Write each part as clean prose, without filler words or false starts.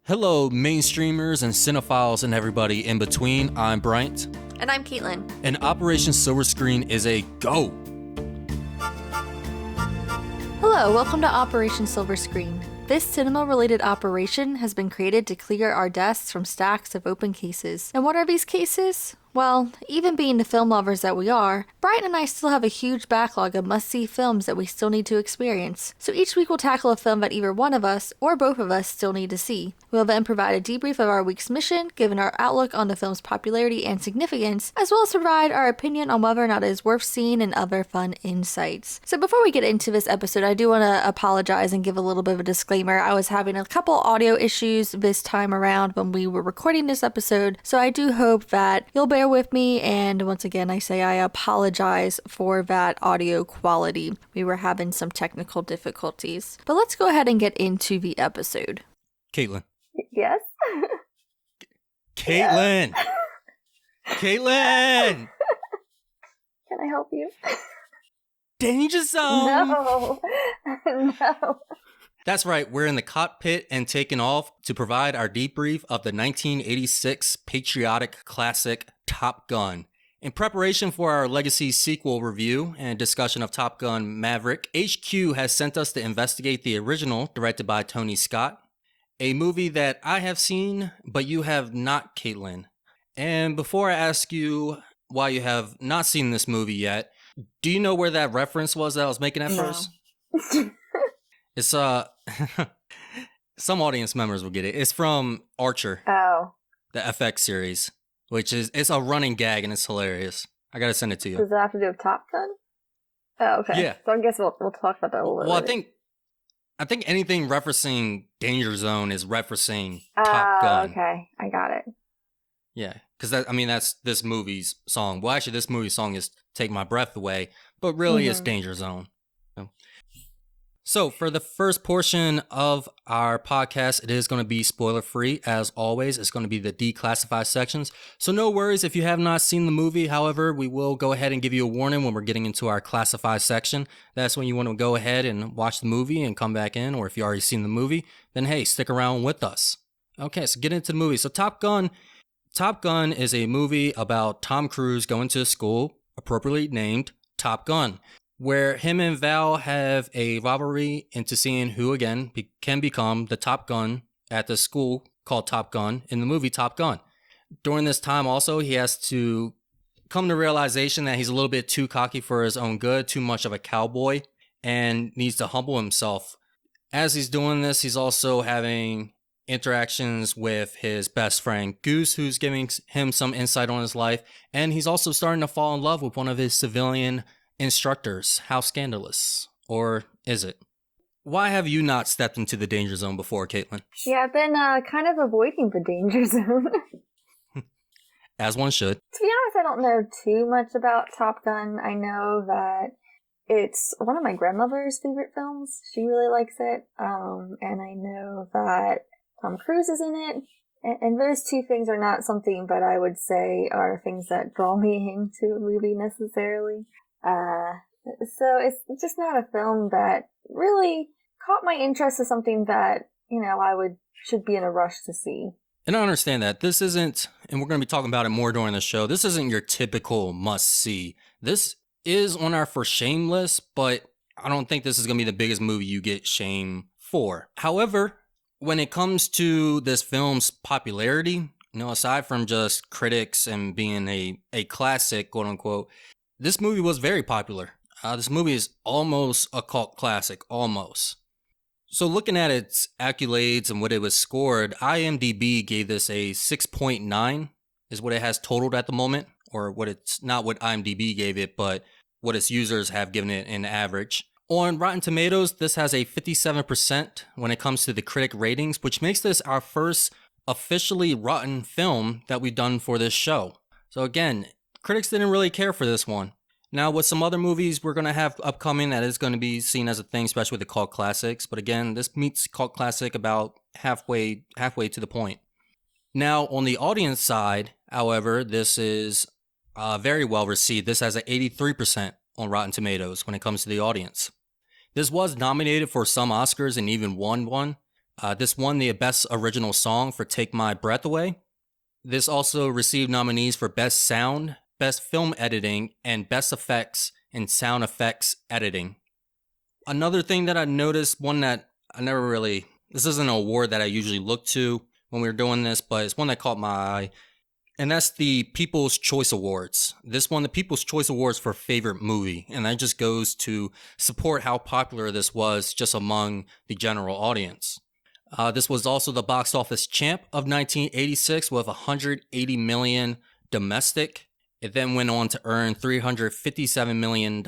Hello, mainstreamers and cinephiles and everybody in between. I'm Bryant. And I'm Caitlyn. And Operation Silver Screen is a go. Hello, welcome to Operation Silver Screen. This cinema-related operation has been created to clear our desks from stacks of open cases. And what are these cases? Well, even being the film lovers that we are, Bryant and I still have a huge backlog of must-see films that we still need to experience. So each week we'll tackle a film that either one of us or both of us still need to see. We'll then provide a debrief of our week's mission, given our outlook on the film's popularity and significance, as well as provide our opinion on whether or not it is worth seeing and other fun insights. So before we get into this episode, I do want to apologize and give a little bit of a disclaimer. I was having a couple audio issues this time around when we were recording this episode, so I do hope that you'll bear with me, and once again I say I apologize for that audio quality. We were having some technical difficulties. But let's go ahead and get into the episode. Caitlyn. Yes? Caitlyn! Yes. Caitlyn! Can I help you? Danger zone! No. No. That's right, we're in the cockpit and taking off to provide our debrief of the 1986 patriotic classic Top Gun. In preparation for our Legacy sequel review and discussion of Top Gun Maverick, HQ has sent us to investigate the original, directed by Tony Scott, a movie that I have seen, but you have not, Caitlyn. And before I ask you why you have not seen this movie yet, do you know where that reference was that I was making at first? It's some audience members will get it. It's from Archer. Oh. The FX series, which is it's a running gag and it's hilarious. I gotta send it to you. Does it have to do with Top Gun? Oh, okay. Yeah. So I guess we'll talk about that a little bit. Well, I think anything referencing Danger Zone is referencing Top Gun. Okay, I got it. Yeah, because that's this movie's song. Well, actually, this movie's song is "Take My Breath Away," but really it's Danger Zone. So for the first portion of our podcast, it is going to be spoiler free. As always, it's going to be the declassified sections. So no worries if you have not seen the movie. However, we will go ahead and give you a warning when we're getting into our classified section. That's when you want to go ahead and watch the movie and come back in. Or if you already seen the movie, then hey, stick around with us. Okay, so get into the movie. So Top Gun is a movie about Tom Cruise going to school, appropriately named Top Gun, where him and Val have a rivalry into seeing who again can become the Top Gun at the school called Top Gun in the movie Top Gun. During this time also, he has to come to realization that he's a little bit too cocky for his own good, too much of a cowboy, and needs to humble himself. As he's doing this, he's also having interactions with his best friend Goose, who's giving him some insight on his life, and he's also starting to fall in love with one of his civilian instructors. How scandalous. Or is it? Why have you not stepped into the danger zone before, Caitlyn? Yeah, I've been kind of avoiding the danger zone. As one should. To be honest, I don't know too much about Top Gun. I know that it's one of my grandmother's favorite films. She really likes it. And I know that Tom Cruise is in it. And those two things are not something that I would say are things that draw me into a movie necessarily. So it's just not a film that really caught my interest as something that, should be in a rush to see. And I understand that. This isn't, and we're going to be talking about it more during the show, this isn't your typical must-see. This is on our for shame list, but I don't think this is going to be the biggest movie you get shame for. However, when it comes to this film's popularity, aside from just critics and being a classic, quote-unquote, this movie was very popular. This movie is almost a cult classic, almost. So looking at its accolades and what it was scored, IMDb gave this a 6.9 is what it has totaled at the moment, or what it's not what IMDb gave it, but what its users have given it in average. On Rotten Tomatoes, this has a 57% when it comes to the critic ratings, which makes this our first officially rotten film that we've done for this show. So again, critics didn't really care for this one. Now, with some other movies we're going to have upcoming that is going to be seen as a thing, especially with the cult classics. But again, this meets cult classic about halfway to the point. Now, on the audience side, however, this is very well received. This has an 83% on Rotten Tomatoes when it comes to the audience. This was nominated for some Oscars and even won one. This won the Best Original Song for Take My Breath Away. This also received nominees for Best Sound, Best Film Editing, and Best Effects and Sound Effects Editing. Another thing that I noticed, one that I never really, this isn't an award that I usually look to when we were doing this, but it's one that caught my eye, and that's the People's Choice Awards. This won the People's Choice Awards for Favorite Movie, and that just goes to support how popular this was just among the general audience. This was also the box office champ of 1986 with $180 million domestic. It then went on to earn $357 million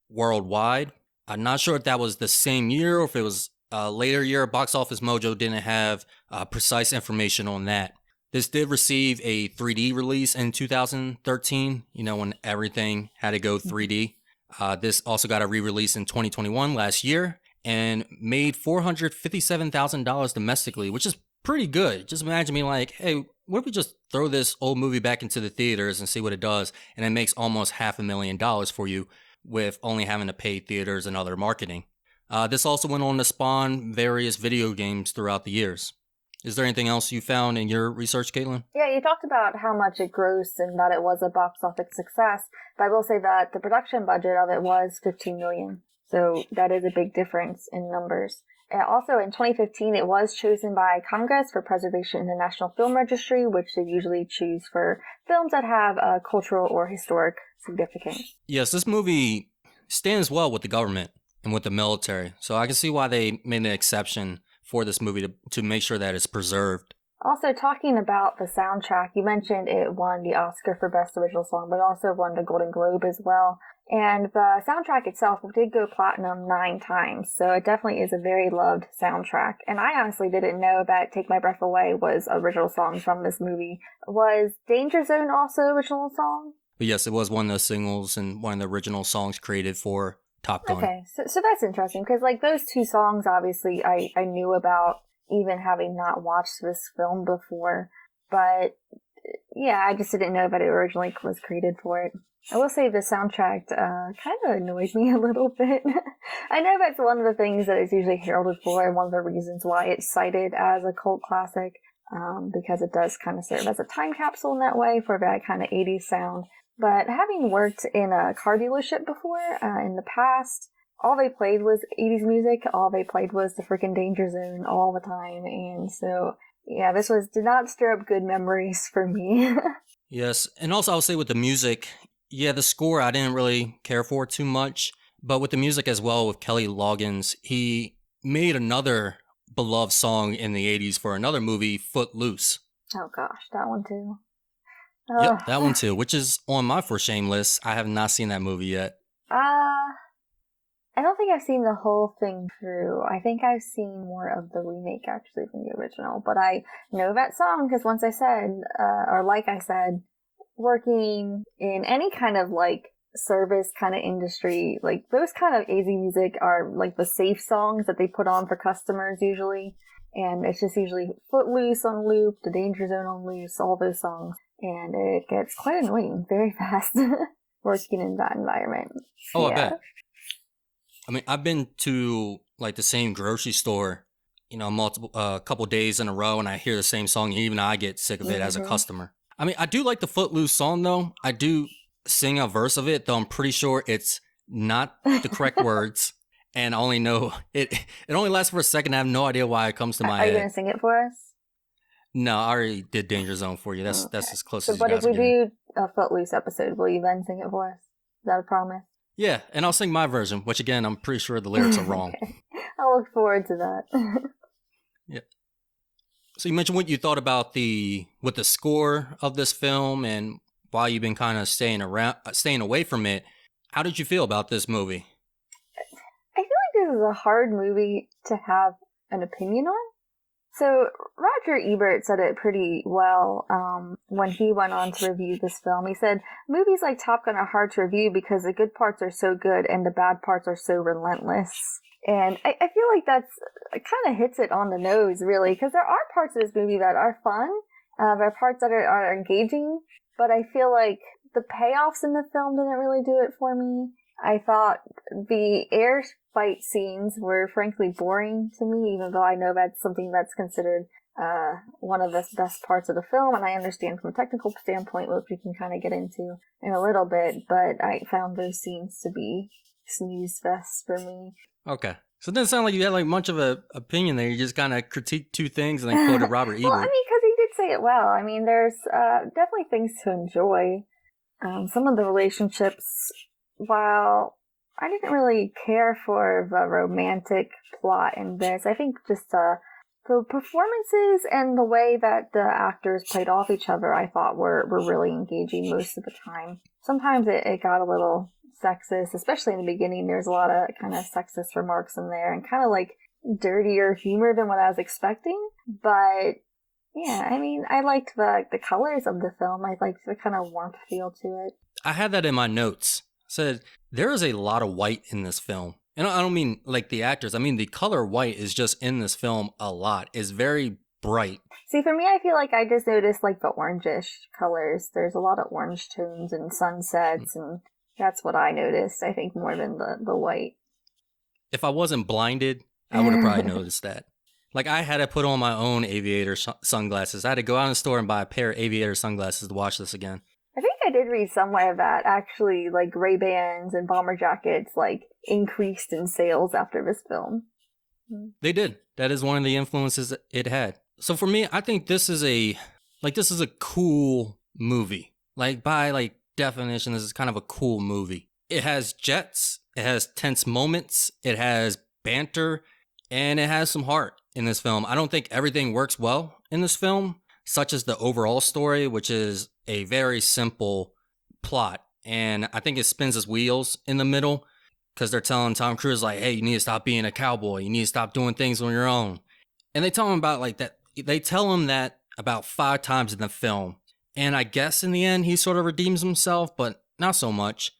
worldwide. I'm not sure if that was the same year or if it was a later year. Box Office Mojo didn't have precise information on that. This did receive a 3D release in 2013, when everything had to go 3D. This also got a re-release in 2021 last year and made $457,000 domestically, which is pretty good. Just imagine me like, hey, what if we just throw this old movie back into the theaters and see what it does? And it makes almost $500,000 for you with only having to pay theaters and other marketing. This also went on to spawn various video games throughout the years. Is there anything else you found in your research, Caitlyn? Yeah, you talked about how much it grossed and that it was a box office success, but I will say that the production budget of it was $15 million. So that is a big difference in numbers. And also in 2015, it was chosen by Congress for preservation in the National Film Registry, which they usually choose for films that have a cultural or historic significance. Yes, this movie stands well with the government and with the military. So I can see why they made an exception for this movie to make sure that it's preserved. Also, talking about the soundtrack, you mentioned it won the Oscar for Best Original Song, but also won the Golden Globe as well. And the soundtrack itself did go platinum 9 times, so it definitely is a very loved soundtrack. And I honestly didn't know that Take My Breath Away was original song from this movie. Was Danger Zone also original song? But yes, it was one of the singles and one of the original songs created for Top Gun. Okay, so that's interesting, because like those 2 songs, obviously, I knew about, even having not watched this film before. But yeah, I just didn't know that it originally was created for it. I will say the soundtrack kind of annoys me a little bit. I know that's one of the things that it's usually heralded for, and one of the reasons why it's cited as a cult classic, because it does kind of serve as a time capsule in that way for that kind of 80s sound. But having worked in a car dealership before, in the past, all they played was 80s music. All they played was the freaking Danger Zone all the time. And so, yeah, this did not stir up good memories for me. Yes, and also I'll say with the music, yeah, the score I didn't really care for too much. But with the music as well, with Kelly Loggins, he made another beloved song in the 80s for another movie, Footloose. Oh gosh, that one too. Yep, that one too, which is on my for shame list. I have not seen that movie yet. I don't think I've seen the whole thing through. I think I've seen more of the remake actually than the original. But I know that song because once I said, like I said, working in any kind of like service kind of industry, like those kind of AZ music are like the safe songs that they put on for customers usually. And it's just usually Footloose on loop, The Danger Zone on loose, all those songs. And it gets quite annoying very fast working in that environment. Oh, yeah. I bet. I mean, I've been to like the same grocery store, a couple days in a row, and I hear the same song. And even I get sick of it as a customer. I mean, I do like the Footloose song though. I do sing a verse of it, though I'm pretty sure it's not the correct words. And I only know it only lasts for a second. I have no idea why it comes to my head. Are you going to sing it for us? No, I already did Danger Zone for you. That's as close as you but guys if we do a Footloose episode, will you then sing it for us? Is that a promise? Yeah, and I'll sing my version, which again, I'm pretty sure the lyrics are wrong. Okay. I'll look forward to that. Yeah. So you mentioned what you thought about the score of this film and why you've been kind of staying away from it. How did you feel about this movie? I feel like this is a hard movie to have an opinion on. So Roger Ebert said it pretty well when he went on to review this film. He said, movies like Top Gun are hard to review because the good parts are so good and the bad parts are so relentless. And I feel like it kind of hits it on the nose, really, because there are parts of this movie that are fun. There are parts that are engaging, but I feel like the payoffs in the film didn't really do it for me. I thought the air fight scenes were frankly boring to me, even though I know that's something that's considered one of the best parts of the film, and I understand from a technical standpoint, which we can kind of get into in a little bit, but I found those scenes to be snooze fests for me. Okay. So it doesn't sound like you had like much of an opinion there. You just kind of critiqued two things and then quoted Robert Ebert. Well, I mean, because he did say it well. I mean, there's definitely things to enjoy. Some of the relationships, while I didn't really care for the romantic plot in this, I think just the performances and the way that the actors played off each other, I thought were really engaging most of the time. Sometimes it got a little sexist, especially in the beginning. There's a lot of kind of sexist remarks in there and kind of like dirtier humor than what I was expecting. But yeah, I mean, I liked the colors of the film. I liked the kind of warmth feel to it. I had that in my notes. I said, there is a lot of white in this film. And I don't mean like the actors. I mean, the color white is just in this film a lot. It's very bright. See, for me, I feel like I just noticed like the orangish colors. There's a lot of orange tones and sunsets, and that's what I noticed, I think, more than the white. If I wasn't blinded, I would have probably noticed that. Like, I had to put on my own aviator sunglasses. I had to go out in the store and buy a pair of aviator sunglasses to watch this again. I think I did read somewhere that actually, like, Ray-Bans and bomber jackets, like, increased in sales after this film. They did. That is one of the influences it had. So for me, I think this is a cool movie. Like, by, like, definition, this is kind of a cool movie. It has jets, it has tense moments, it has banter, and it has some heart in this film. I don't think everything works well in this film, such as the overall story, which is a very simple plot. And I think it spins its wheels in the middle because they're telling Tom Cruise, like, hey, you need to stop being a cowboy. You need to stop doing things on your own. And they tell him about like that. They tell him that about 5 times in the film. And I guess in the end, he sort of redeems himself, but not so much.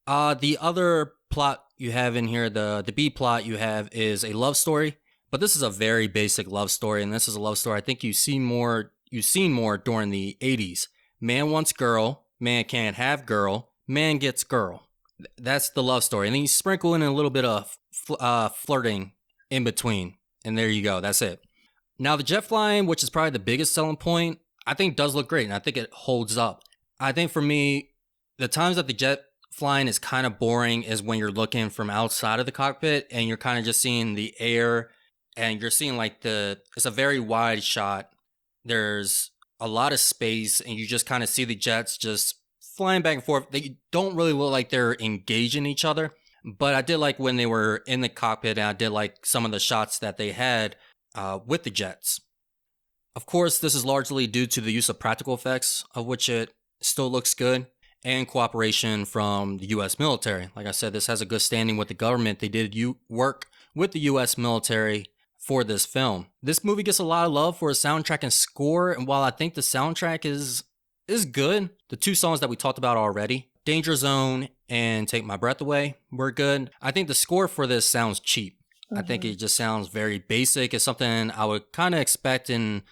The other plot you have in here, the B plot you have, is a love story. But this is a very basic love story, and this is a love story I think you've seen more during the 80s. Man wants girl, man can't have girl, man gets girl. That's the love story. And then you sprinkle in a little bit of flirting in between. And there you go. That's it. Now, the jet flying, which is probably the biggest selling point, I think does look great. And I think it holds up. I think for me, the times that the jet flying is kind of boring is when you're looking from outside of the cockpit and you're kind of just seeing the air and you're seeing like it's a very wide shot. There's a lot of space and you just kind of see the jets just flying back and forth. They don't really look like they're engaging each other, but I did like when they were in the cockpit, and I did like some of the shots that they had with the jets. Of course, this is largely due to the use of practical effects, of which it still looks good, and cooperation from the U.S. military. Like I said, this has a good standing with the government. They did work with the U.S. military for this film. This movie gets a lot of love for its soundtrack and score, and while I think the soundtrack is good, the 2 songs that we talked about already, Danger Zone and Take My Breath Away, were good. I think the score for this sounds cheap. I think it just sounds very basic. It's something I would kind of expect in,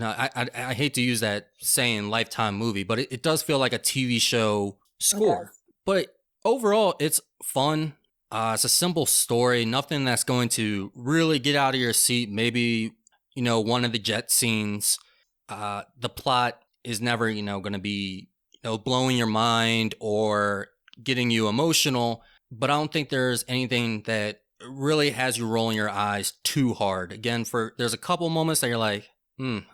I hate to use that saying Lifetime movie, but it does feel like a TV show score. Okay. But overall, it's fun. It's a simple story, nothing that's going to really get out of your seat. Maybe, one of the jet scenes, the plot is never, going to be, blowing your mind or getting you emotional. But I don't think there's anything that really has you rolling your eyes too hard. Again, there's a couple moments that you're like,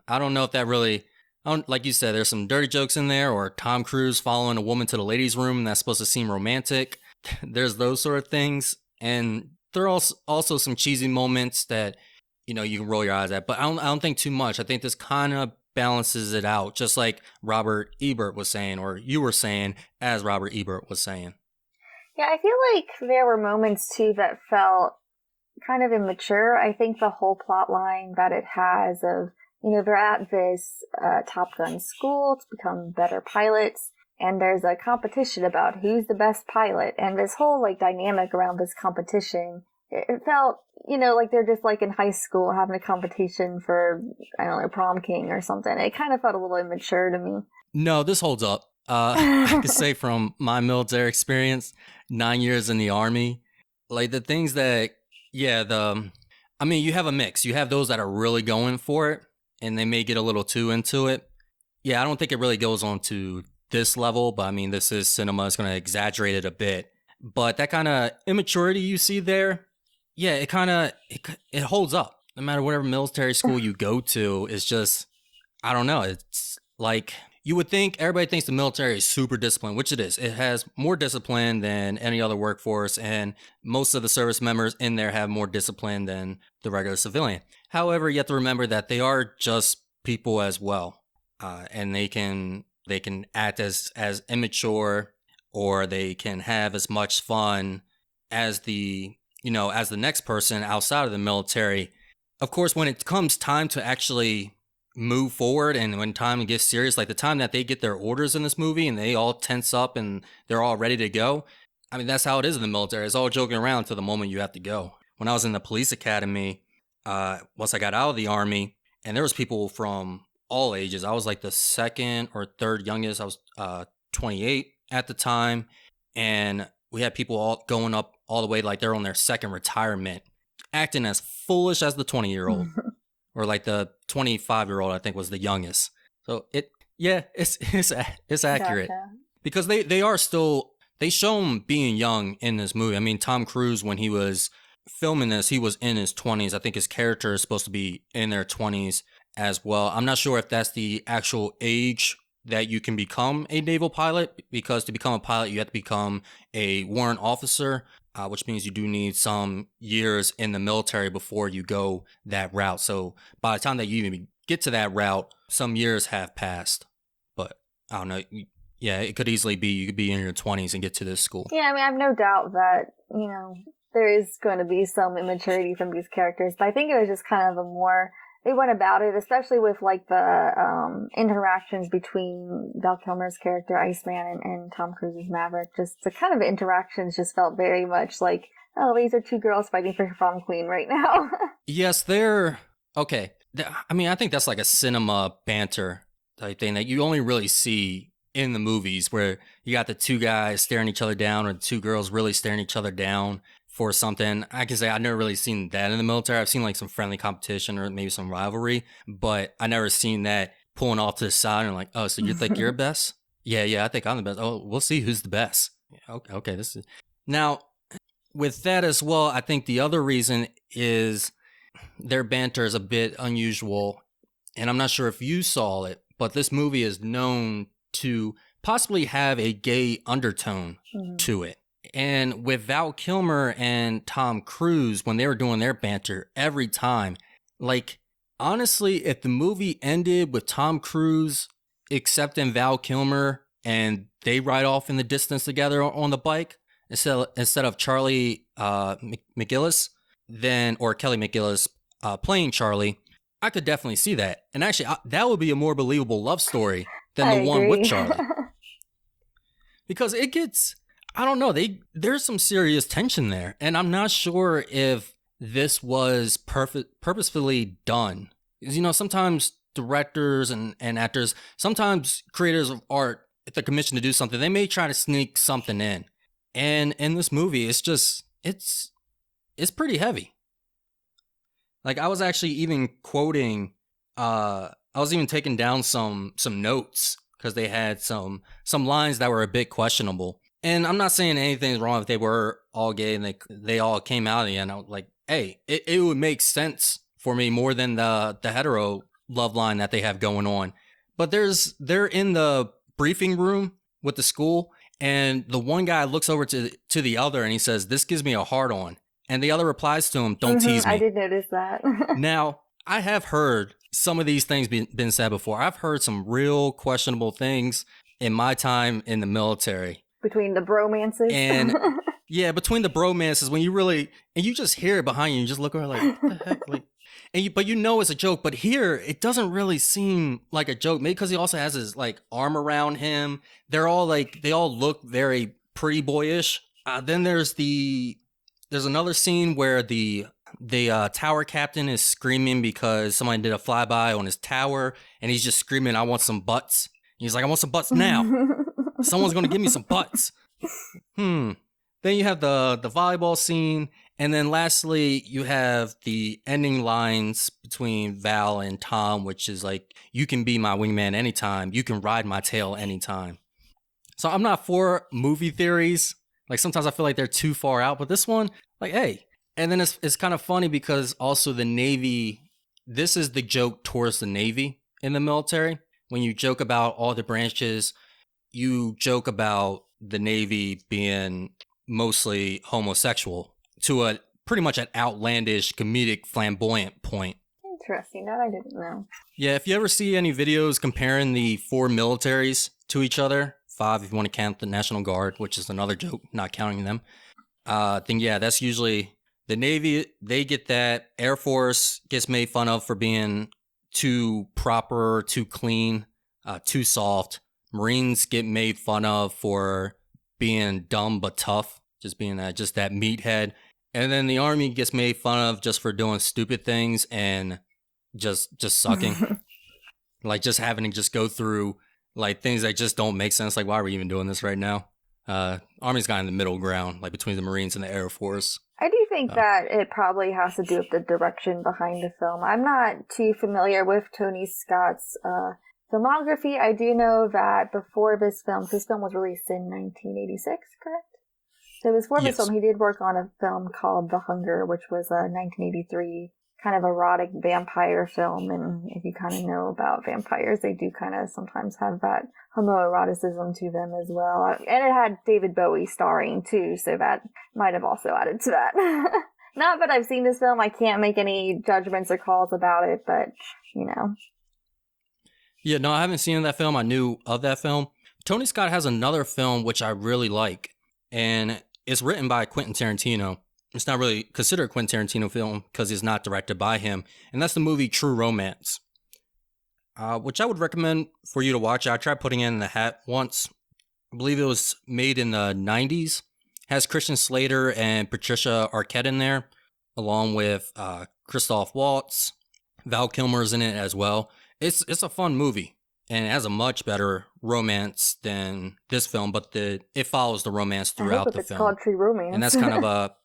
I don't know if that really, like you said, there's some dirty jokes in there, or Tom Cruise following a woman to the ladies' room that's supposed to seem romantic. There's those sort of things. And there are also some cheesy moments that, you can roll your eyes at. But I don't think too much. I think this kind of balances it out, just like Robert Ebert was saying, or you were saying as Robert Ebert was saying. Yeah, I feel like there were moments, too, that felt kind of immature. I think the whole plot line that it has of, they're at this Top Gun school to become better pilots, and there's a competition about who's the best pilot, and this whole, like, dynamic around this competition, it felt, like they're just, like, in high school having a competition for, I don't know, prom king or something. It kind of felt a little immature to me. No, this holds up. I could say from my military experience, 9 years in the Army, like the things that, I mean, you have a mix. You have those that are really going for it and they may get a little too into it. Yeah, I don't think it really goes on to this level, but I mean, this is cinema. It's going to exaggerate it a bit. But that kind of immaturity you see there, yeah, it holds up. No matter whatever military school you go to, it's just, I don't know. It's like, you would think everybody thinks the military is super disciplined, which it is. It has more discipline than any other workforce, and most of the service members in there have more discipline than the regular civilian. However, you have to remember that they are just people as well, and they can act as immature, or they can have as much fun as the next person outside of the military. Of course, when it comes time to actually move forward and when time gets serious, like the time that they get their orders in this movie and they all tense up and they're all ready to go, I mean, that's how it is in the military. It's all joking around to the moment you have to go. When I was in the police academy, once I got out of the Army, and there was people from all ages. I was like the second or third youngest. I was 28 at the time, and we had people all going up all the way like they're on their second retirement, acting as foolish as the 20-year-old. Or like the 25-year-old, I think, was the youngest. So it's accurate. Gotcha. Because they show him being young in this movie. I mean, Tom Cruise, when he was filming this, he was in his 20s. I think his character is supposed to be in their 20s as well. I'm not sure if that's the actual age that you can become a naval pilot, because to become a pilot, you have to become a warrant officer. Which means you do need some years in the military before you go that route. So by the time that you even get to that route, some years have passed. But I don't know. Yeah, it could easily be you could be in your 20s and get to this school. Yeah, I mean, I have no doubt that, there is going to be some immaturity from these characters. But I think it was just kind of they went about it, especially with like the interactions between Val Kilmer's character Iceman and Tom Cruise's Maverick. Just the kind of interactions just felt very much like, oh, these are two girls fighting for prom queen right now. Yes, they're okay. I mean, I think that's like a cinema banter type thing that you only really see in the movies, where you got the two guys staring each other down, or the two girls really staring each other down for something. I can say I've never really seen that in the military. I've seen like some friendly competition or maybe some rivalry, but I never seen that pulling off to the side and like, oh, so you think you're best? Yeah, I think I'm the best. Oh, we'll see who's the best. Okay, this is now with that as well. I think the other reason is their banter is a bit unusual, and I'm not sure if you saw it, but this movie is known to possibly have a gay undertone to it. And with Val Kilmer and Tom Cruise, when they were doing their banter every time, like, honestly, if the movie ended with Tom Cruise accepting Val Kilmer and they ride off in the distance together on the bike, instead of Charlie McGillis, or Kelly McGillis playing Charlie, I could definitely see that. And actually, that would be a more believable love story than the one with Charlie. Because it gets... I don't know. There's some serious tension there, and I'm not sure if this was purposefully done. Because, sometimes directors and actors, sometimes creators of art, if they're commissioned to do something, they may try to sneak something in. And in this movie, it's pretty heavy. Like, I was actually even quoting, I was even taking down some notes because they had some lines that were a bit questionable. And I'm not saying anything's wrong if they were all gay and they all came out at the end. I was like, hey, it would make sense for me more than the hetero love line that they have going on. But they're in the briefing room with the school, and the one guy looks over to the other and he says, "This gives me a hard on." And the other replies to him, "Don't tease me." I did notice that. Now, I have heard some of these things been said before. I've heard some real questionable things in my time in the military. Between the bromances. And yeah, between the bromances, when you just hear it behind you, you just look around like, what the heck? Like, but it's a joke. But here, it doesn't really seem like a joke. Maybe because he also has his like arm around him. They all look very pretty boyish. Then there's another scene where the tower captain is screaming because somebody did a flyby on his tower, and he's just screaming, "I want some butts." He's like, "I want some butts now." Someone's going to give me some butts. Then you have the volleyball scene. And then lastly, you have the ending lines between Val and Tom, which is like, you can be my wingman anytime. You can ride my tail anytime. So I'm not for movie theories. Like sometimes I feel like they're too far out, but this one, like, hey. And then it's kind of funny because also the Navy, this is the joke towards the Navy in the military. When you joke about all the branches, you joke about the Navy being mostly homosexual to a pretty much an outlandish, comedic, flamboyant point. Interesting. That I didn't know. Yeah, if you ever see any videos comparing the 4 militaries to each other, 5 if you want to count the National Guard, which is another joke, not counting them, then yeah, that's usually the Navy. They get that. Air Force gets made fun of for being too proper, too clean, too soft. Marines get made fun of for being dumb but tough, just being that meathead. And then the Army gets made fun of just for doing stupid things and just sucking. Like just having to just go through like things that just don't make sense. Like, why are we even doing this right now? Army's got in the middle ground, like between the Marines and the Air Force. I do think that it probably has to do with the direction behind the film. I'm not too familiar with Tony Scott's filmography. I do know that before this film was released in 1986, correct? So before this film, he did work on a film called The Hunger, which was a 1983 kind of erotic vampire film. And if you kind of know about vampires, they do kind of sometimes have that homoeroticism to them as well. And it had David Bowie starring too, so that might have also added to that. Not that I've seen this film, I can't make any judgments or calls about it, but, you know. Yeah, no, I haven't seen that film. I knew of that film. Tony Scott has another film which I really like, and it's written by Quentin Tarantino. It's not really considered a Quentin Tarantino film because it's not directed by him, and that's the movie True Romance, which I would recommend for you to watch. I tried putting it in the hat once. I believe it was made in the 90s. Has Christian Slater and Patricia Arquette in there, along with Christoph Waltz. Val Kilmer's in it as well. It's a fun movie, and it has a much better romance than this film, but it follows the romance throughout the film. It's called True Romance. And that's kind of a,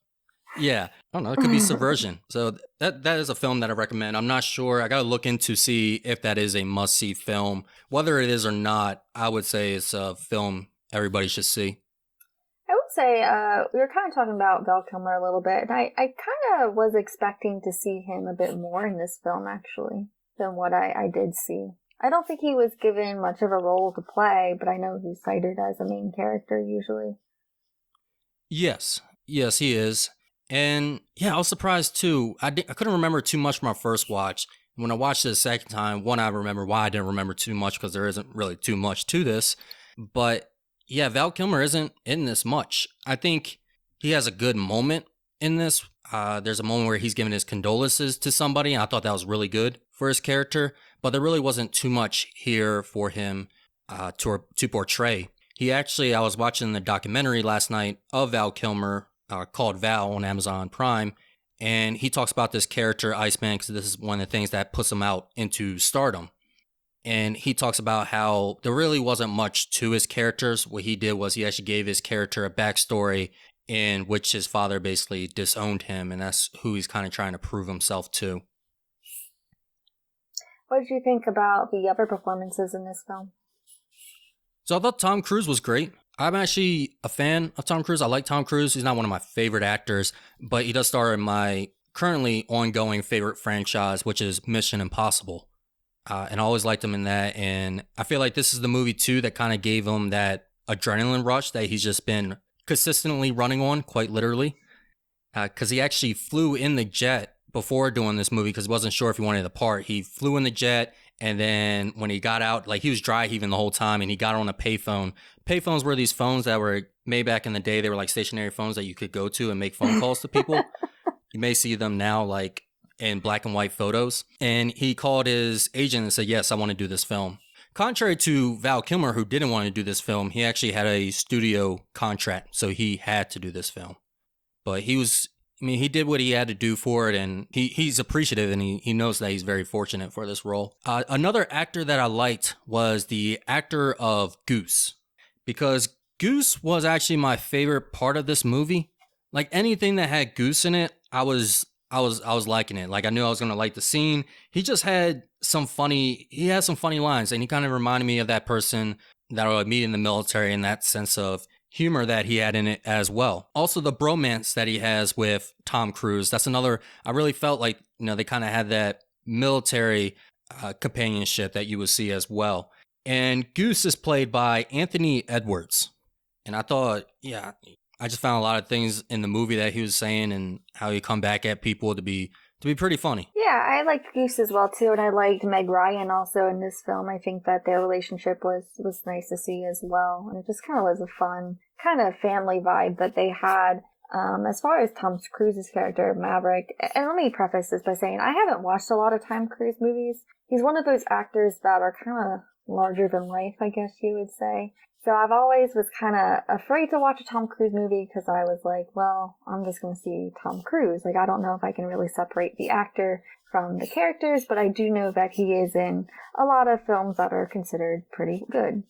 yeah, I don't know, it could be subversion. So that is a film that I recommend. I'm not sure. I got to look into see if that is a must-see film. Whether it is or not, I would say it's a film everybody should see. I would say we were kind of talking about Val Kilmer a little bit, and I kind of was expecting to see him a bit more in this film, actually, than what I did see. I don't think he was given much of a role to play, but I know he's cited as a main character usually. Yes, he is. And yeah, I was surprised too. I couldn't remember too much from our first watch. When I watched it the second time, I remember why I didn't remember too much because there isn't really too much to this. But yeah, Val Kilmer isn't in this much. I think he has a good moment in this. There's a moment where he's giving his condolences to somebody, and I thought that was really good for his character. But there really wasn't too much here for him to portray. He actually, I was watching the documentary last night of Val Kilmer called Val on Amazon Prime, and he talks about this character, Iceman, because this is one of the things that puts him out into stardom. And he talks about how there really wasn't much to his characters. What he did was he actually gave his character a backstory in which his father basically disowned him, and that's who he's kind of trying to prove himself to. What did you think about the other performances in this film? So I thought Tom Cruise was great. I'm actually a fan of Tom Cruise. I like Tom Cruise. He's not one of my favorite actors, but he does star in my currently ongoing favorite franchise, which is Mission Impossible. And I always liked him in that. And I feel like this is the movie, too, that kind of gave him that adrenaline rush that he's just been consistently running on, quite literally. Because he actually flew in the jet before doing this movie because he wasn't sure if he wanted the part. He flew in the jet, and then when he got out, like he was dry heaving the whole time, and he got on a payphone. Payphones were these phones that were made back in the day. They were like stationary phones that you could go to and make phone calls to people. You may see them now like in black and white photos. And he called his agent and said, yes, I want to do this film. Contrary to Val Kilmer, who didn't want to do this film, he actually had a studio contract, so he had to do this film. But he did what he had to do for it, and he's appreciative, and he knows that he's very fortunate for this role. Another actor that I liked was the actor of Goose, because Goose was actually my favorite part of this movie. Like anything that had Goose in it, I was liking it. Like I knew I was gonna like the scene. He had some funny lines, and he kind of reminded me of that person that I would meet in the military, in that sense of humor that he had in it as well. Also the bromance that he has with Tom Cruise. That's another, I really felt like, they kind of had that military companionship that you would see as well. And Goose is played by Anthony Edwards. And I thought, I just found a lot of things in the movie that he was saying and how he come back at people to be pretty funny. Yeah, I liked Goose as well too, and I liked Meg Ryan also in this film. I think that their relationship was nice to see as well, and it just kind of was a fun kind of family vibe that they had. As far as Tom Cruise's character, Maverick, and let me preface this by saying I haven't watched a lot of Tom Cruise movies. He's one of those actors that are kind of larger than life, I guess you would say. So I've always was kind of afraid to watch a Tom Cruise movie because I was like, well, I'm just going to see Tom Cruise. Like, I don't know if I can really separate the actor from the characters, but I do know that he is in a lot of films that are considered pretty good.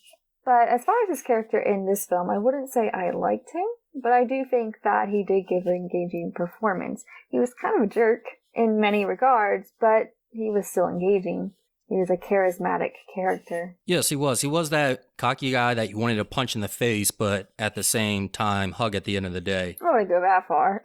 But as far as his character in this film, I wouldn't say I liked him, but I do think that he did give an engaging performance. He was kind of a jerk in many regards, but he was still engaging. He was a charismatic character. Yes, he was. He was that cocky guy that you wanted to punch in the face, but at the same time, hug at the end of the day. I don't want to go that far.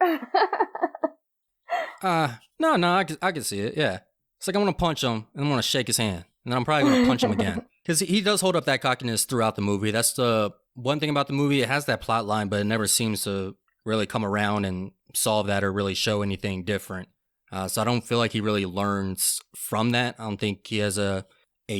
No, I can see it, yeah. It's like I want to punch him, and I want to shake his hand, and then I'm probably going to punch him again. Because he does hold up that cockiness throughout the movie. That's the one thing about the movie. It has that plot line, but it never seems to really come around and solve that or really show anything different. So I don't feel like he really learns from that. I don't think he has a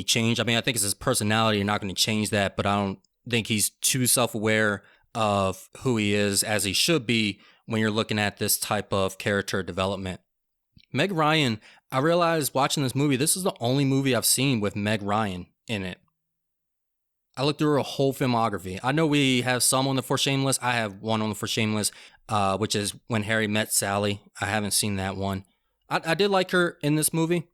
change. I mean, I think it's his personality. You're not going to change that, but I don't think he's too self-aware of who he is as he should be when you're looking at this type of character development. Meg Ryan, I realized watching this movie, this is the only movie I've seen with Meg Ryan in it. I looked through her whole filmography. I know we have some on the For Shameless. I have one on the For Shameless, which is When Harry Met Sally. I haven't seen that one. I did like her in this movie,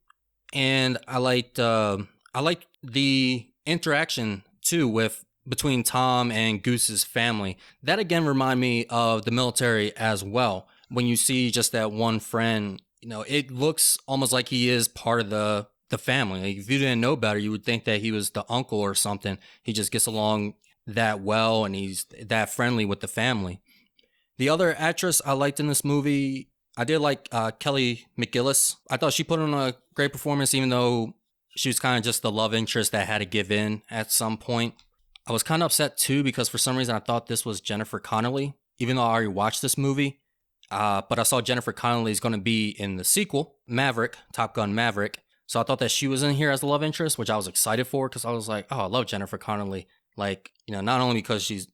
and I liked the interaction too between Tom and Goose's family. That again reminded me of the military as well. When you see just that one friend, it looks almost like he is part of the family. Like if you didn't know better, you would think that he was the uncle or something. He just gets along that well, and he's that friendly with the family. The other actress I liked in this movie, I did like Kelly McGillis. I thought she put on a great performance, even though she was kind of just the love interest that had to give in at some point. I was kind of upset too because for some reason I thought this was Jennifer Connelly, even though I already watched this movie. But I saw Jennifer Connelly is going to be in the sequel, Maverick, Top Gun Maverick. So I thought that she was in here as the love interest, which I was excited for because I was like, oh, I love Jennifer Connelly. Like, not only because she's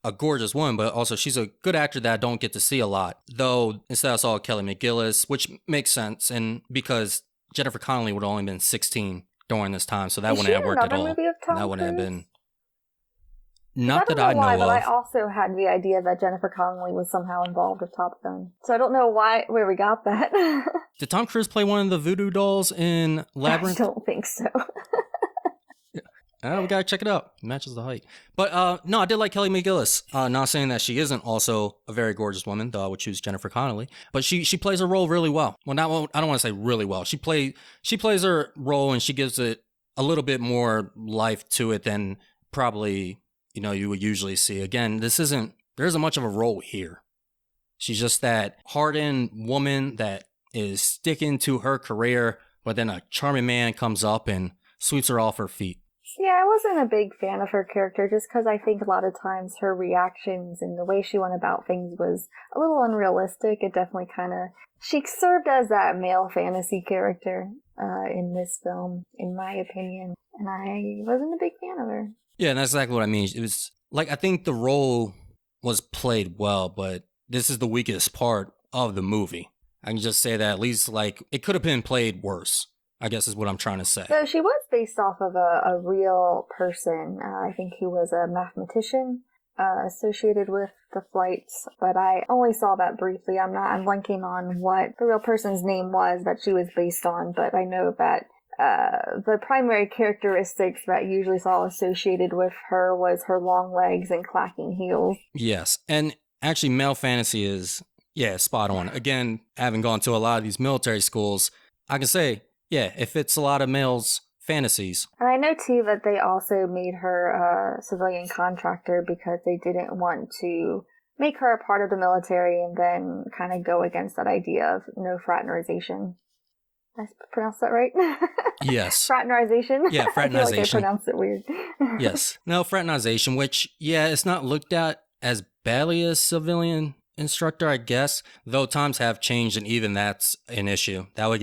a gorgeous woman, but also she's a good actor that I don't get to see a lot. Though instead I saw Kelly McGillis, which makes sense, and because Jennifer Connelly would have only been 16 during this time, so that wouldn't have worked at all. That wouldn't have been. Not that I know of. But I also had the idea that Jennifer Connelly was somehow involved with Top Gun. So I don't know where we got that. Did Tom Cruise play one of the voodoo dolls in Labyrinth? I don't think so. We gotta check it out. It matches the height. But no, I did like Kelly McGillis. Not saying that she isn't also a very gorgeous woman, though I would choose Jennifer Connelly. But she plays her role really well. Well, I don't want to say really well. She plays her role, and she gives it a little bit more life to it than probably you would usually see. Again, there isn't much of a role here. She's just that hardened woman that is sticking to her career, but then a charming man comes up and sweeps her off her feet. Yeah, I wasn't a big fan of her character just because I think a lot of times her reactions and the way she went about things was a little unrealistic. It definitely she served as that male fantasy character in this film, in my opinion, and I wasn't a big fan of her. Yeah, and that's exactly what I mean. It was like, I think the role was played well, but this is the weakest part of the movie. I can just say that at least, like, it could have been played worse, I guess is what I'm trying to say. So she was based off of a real person. I think he was a mathematician associated with the flights, but I only saw that briefly. I'm blanking on what the real person's name was that she was based on, but I know that the primary characteristics that usually saw associated with her was her long legs and clacking heels. Yes, and actually male fantasy is, spot on. Again, having gone to a lot of these military schools, I can say, it fits a lot of males' fantasies. And I know, too, that they also made her a civilian contractor because they didn't want to make her a part of the military and then kind of go against that idea of no fraternization. I pronounced that right? Yes. Fraternization? Yeah, fraternization. I feel like I pronounced it weird. Yes. No, fraternization, which, it's not looked at as badly as civilian instructor, I guess, though times have changed and even that's an issue. That would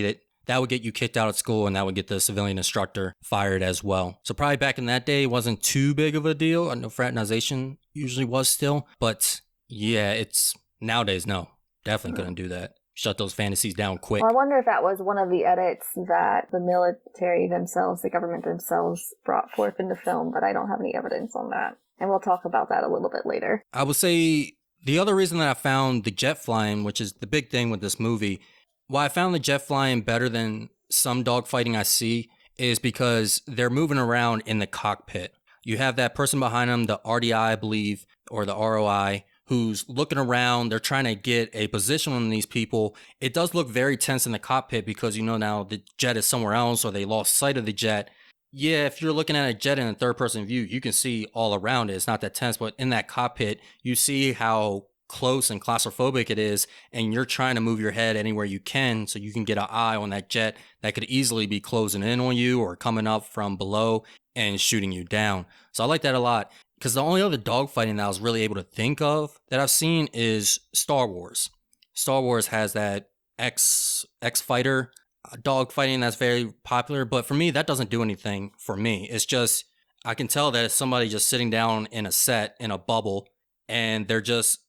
get you kicked out of school and that would get the civilian instructor fired as well. So probably back in that day, it wasn't too big of a deal. I know fraternization usually was still, but it's nowadays, no, definitely couldn't do that. Shut those fantasies down quick. Well, I wonder if that was one of the edits that the military themselves, the government themselves, brought forth in the film, but I don't have any evidence on that. And we'll talk about that a little bit later. I would say the other reason that I found the jet flying, which is the big thing with this movie, why I found the jet flying better than some dogfighting I see is because they're moving around in the cockpit. You have that person behind them, the RDI, I believe, or the ROI, who's looking around. They're trying to get a position on these people. It does look very tense in the cockpit because now the jet is somewhere else or they lost sight of the jet. Yeah, if you're looking at a jet in a third-person view, you can see all around it. It's not that tense, but in that cockpit, you see how close and claustrophobic it is, and you're trying to move your head anywhere you can so you can get an eye on that jet that could easily be closing in on you or coming up from below and shooting you down. So I like that a lot. Because the only other dogfighting that I was really able to think of that I've seen is Star Wars. Star Wars has that X-fighter dogfighting that's very popular, but for me, that doesn't do anything for me. It's just, I can tell that it's somebody just sitting down in a set, in a bubble, and they're just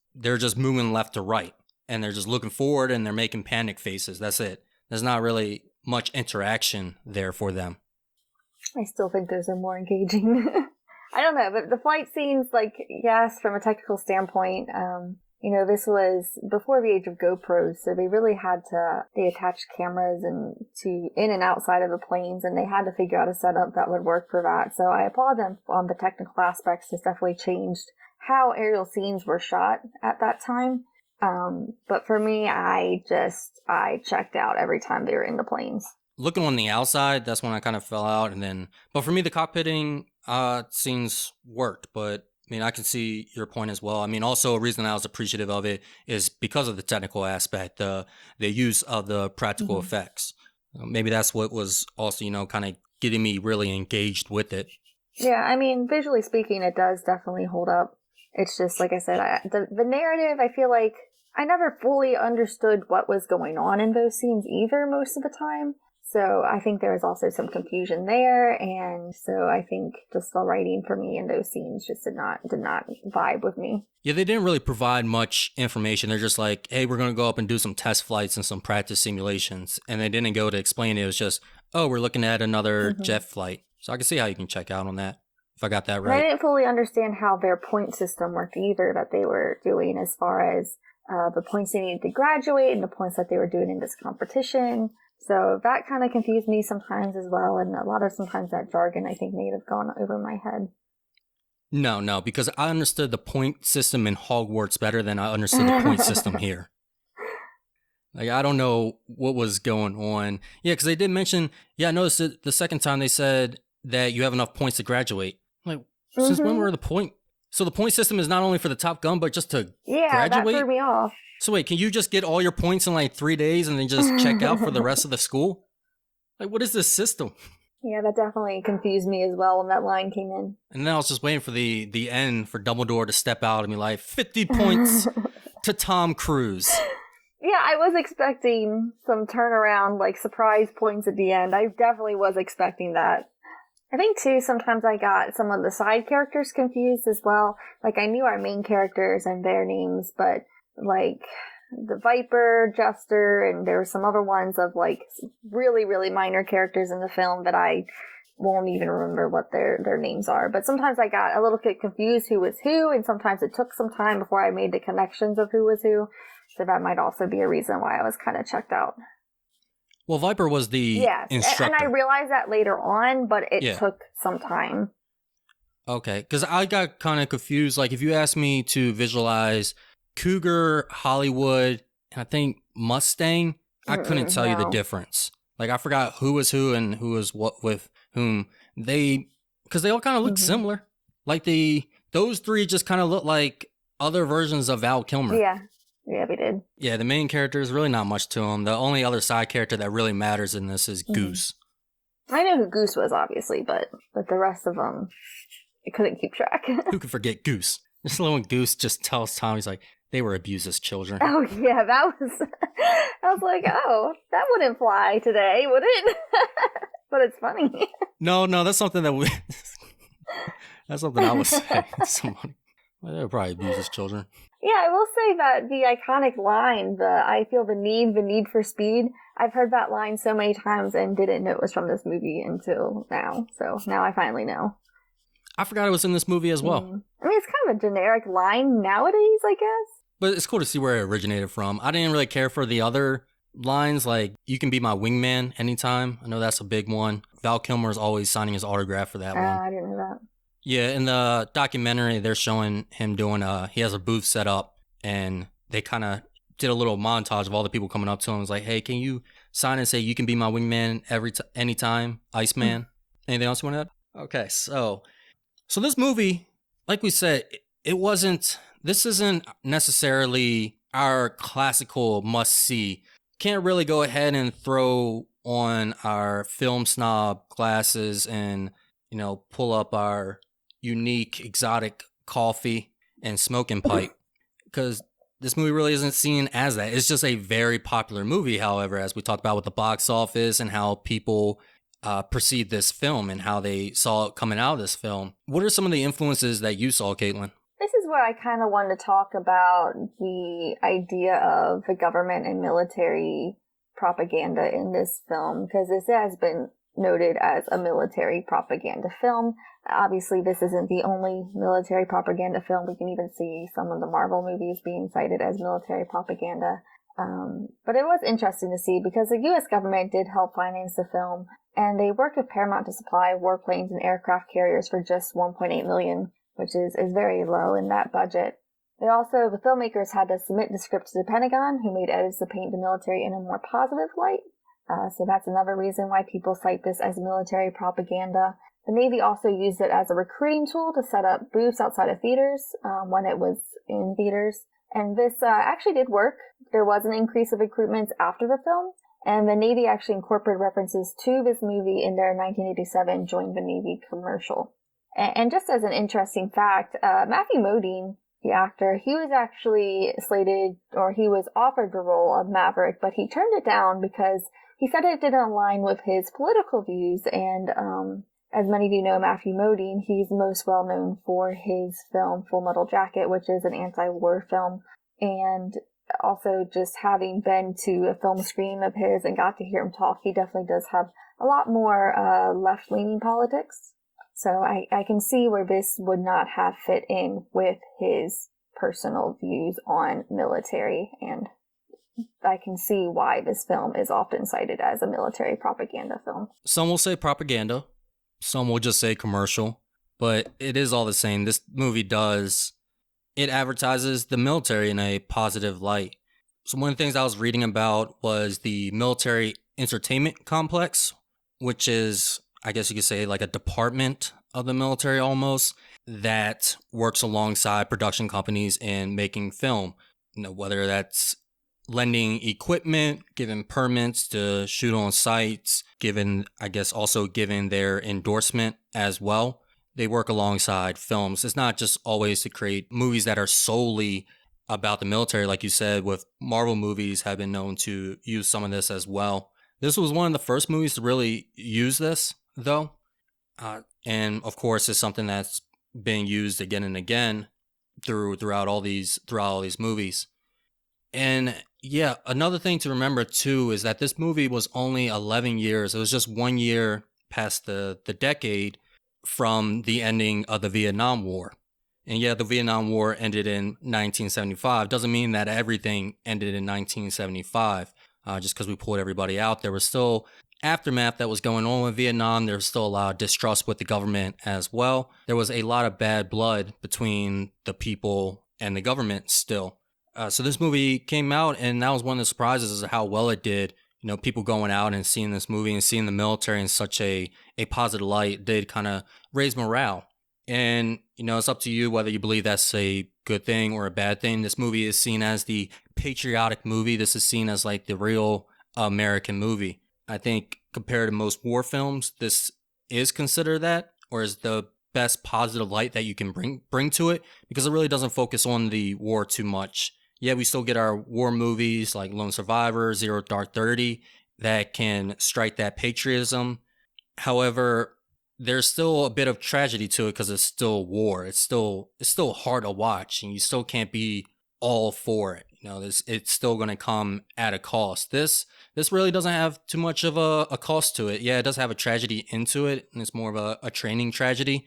moving left to right, and they're just looking forward, and they're making panic faces. That's it. There's not really much interaction there for them. I still think those are more engaging. I don't know, but the flight scenes, yes, from a technical standpoint, this was before the age of GoPros, so they attached cameras in and outside of the planes, and they had to figure out a setup that would work for that. So I applaud them on the technical aspects. It's definitely changed how aerial scenes were shot at that time. But for me, I checked out every time they were in the planes. Looking on the outside, that's when I kind of fell out, but for me, the cockpitting scenes worked, but I can see your point as well. Also a reason I was appreciative of it is because of the technical aspect, the use of the practical effects. Maybe that's what was also, kind of getting me really engaged with it. Yeah, visually speaking, it does definitely hold up. It's just, like I said, the narrative, I feel like I never fully understood what was going on in those scenes either most of the time. So I think there was also some confusion there, and so I think just the writing for me in those scenes just did not vibe with me. Yeah, they didn't really provide much information. They're just like, hey, we're going to go up and do some test flights and some practice simulations, and they didn't go to explain it. It was just, oh, we're looking at another jet flight. So I can see how you can check out on that, if I got that right. And I didn't fully understand how their point system worked either that they were doing as far as the points they needed to graduate and the points that they were doing in this competition. So that kind of confused me sometimes as well, and a lot of sometimes that jargon I think may have gone over my head. No, because I understood the point system in Hogwarts better than I understood the point system here. I don't know what was going on. Yeah, because they did mention, I noticed that the second time they said that you have enough points to graduate. Since when were the point? So the point system is not only for the Top Gun, but just to graduate? Yeah, that threw me off. So wait, can you just get all your points in 3 days and then just check out for the rest of the school? What is this system? Yeah, that definitely confused me as well when that line came in. And then I was just waiting for the end for Dumbledore to step out and be like, 50 points to Tom Cruise. Yeah, I was expecting some turnaround, surprise points at the end. I definitely was expecting that. I think, too, sometimes I got some of the side characters confused as well. I knew our main characters and their names, but the Viper, Jester, and there were some other ones of really, really minor characters in the film that I won't even remember what their names are. But sometimes I got a little bit confused who was who, and sometimes it took some time before I made the connections of who was who. So that might also be a reason why I was kind of checked out. Well, Viper was the Yes, instructor. and I realized that later on, but it took some time. Okay, because I got kind of confused. Like, if you asked me to visualize Cougar, Hollywood, and I think Mustang, I couldn't tell you the difference. Like, I forgot who was who and who was what with whom. Because they all kind of looked similar. Like, those three just kind of looked like other versions of Val Kilmer. Yeah, we did. Yeah, the main character is really not much to him. The only other side character that really matters in this is Goose. I know who Goose was, obviously, but the rest of them, I couldn't keep track. Who could forget Goose? Just when Goose just tells Tom, he's like, they were abused as children. Oh, yeah, that was... I was like, oh, that wouldn't fly today, would it? But it's funny. No, that's something that that's something I would say to somebody. Well, they were probably abused as children. Yeah, I will say that the iconic line, I feel the need for speed, I've heard that line so many times and didn't know it was from this movie until now. So now I finally know. I forgot it was in this movie as well. I mean, it's kind of a generic line nowadays, I guess. But it's cool to see where it originated from. I didn't really care for the other lines, like, you can be my wingman anytime. I know that's a big one. Val Kilmer's always signing his autograph for that one. I didn't know that. Yeah, in the documentary, they're showing him doing, he has a booth set up, and they kind of did a little montage of all the people coming up to him. It's like, hey, can you sign and say you can be my wingman anytime, Iceman? Anything else you want to add? Okay, so this movie, like we said, this isn't necessarily our classical must-see. Can't really go ahead and throw on our film snob glasses and, pull up our unique exotic coffee and smoking pipe, because this movie really isn't seen as that. It's just a very popular movie, however, as we talked about with the box office and how people perceived this film and how they saw it coming out of this film. What are some of the influences that you saw, Caitlyn? This is where I kind of wanted to talk about the idea of the government and military propaganda in this film, because this has been noted as a military propaganda film. Obviously, this isn't the only military propaganda film. We can even see some of the Marvel movies being cited as military propaganda. But it was interesting to see because the U.S. government did help finance the film, and they worked with Paramount to supply warplanes and aircraft carriers for just $1.8 million, which is very low in that budget. The filmmakers had to submit the script to the Pentagon, who made edits to paint the military in a more positive light. So that's another reason why people cite this as military propaganda. The Navy also used it as a recruiting tool to set up booths outside of theaters when it was in theaters. And this actually did work. There was an increase of recruitments after the film, and the Navy actually incorporated references to this movie in their 1987 Join the Navy commercial. And just as an interesting fact, Matthew Modine, the actor, he was actually he was offered the role of Maverick, but he turned it down because he said it didn't align with his political views. And as many of you know, Matthew Modine, he's most well known for his film Full Metal Jacket, which is an anti-war film. And also just having been to a film screening of his and got to hear him talk, he definitely does have a lot more left-leaning politics. So I can see where this would not have fit in with his personal views on military, and I can see why this film is often cited as a military propaganda film. Some will say propaganda, some will just say commercial, but it is all the same. This movie it advertises the military in a positive light. So one of the things I was reading about was the military entertainment complex, which is, I guess you could say, like a department of the military almost, that works alongside production companies in making film. Whether that's lending equipment, giving permits to shoot on sites, also giving their endorsement as well. They work alongside films. It's not just always to create movies that are solely about the military. Like you said, with Marvel movies have been known to use some of this as well. This was one of the first movies to really use this, though. And of course, it's something that's being used again and again throughout all these movies. And yeah, another thing to remember too is that this movie was only 11 years. It was just 1 year past the decade from the ending of the Vietnam War. And yeah, the Vietnam War ended in 1975. Doesn't mean that everything ended in 1975. just because we pulled everybody out. There was still aftermath that was going on with Vietnam. There was still a lot of distrust with the government as well. There was a lot of bad blood between the people and the government still. So this movie came out, and that was one of the surprises is how well it did. You know, people going out and seeing this movie and seeing the military in such a positive light did kind of raise morale. And, you know, it's up to you whether you believe that's a good thing or a bad thing. This movie is seen as the patriotic movie. This is seen as like the real American movie. I think compared to most war films, this is considered that, or is the best positive light that you can bring to it, because it really doesn't focus on the war too much. Yeah, we still get our war movies like Lone Survivor, Zero Dark 30 that can strike that patriotism. However, there's still a bit of tragedy to it because it's still war. It's still hard to watch, and you still can't be all for it. You know, it's still going to come at a cost. This really doesn't have too much of a cost to it. Yeah, it does have a tragedy into it, and it's more of a training tragedy.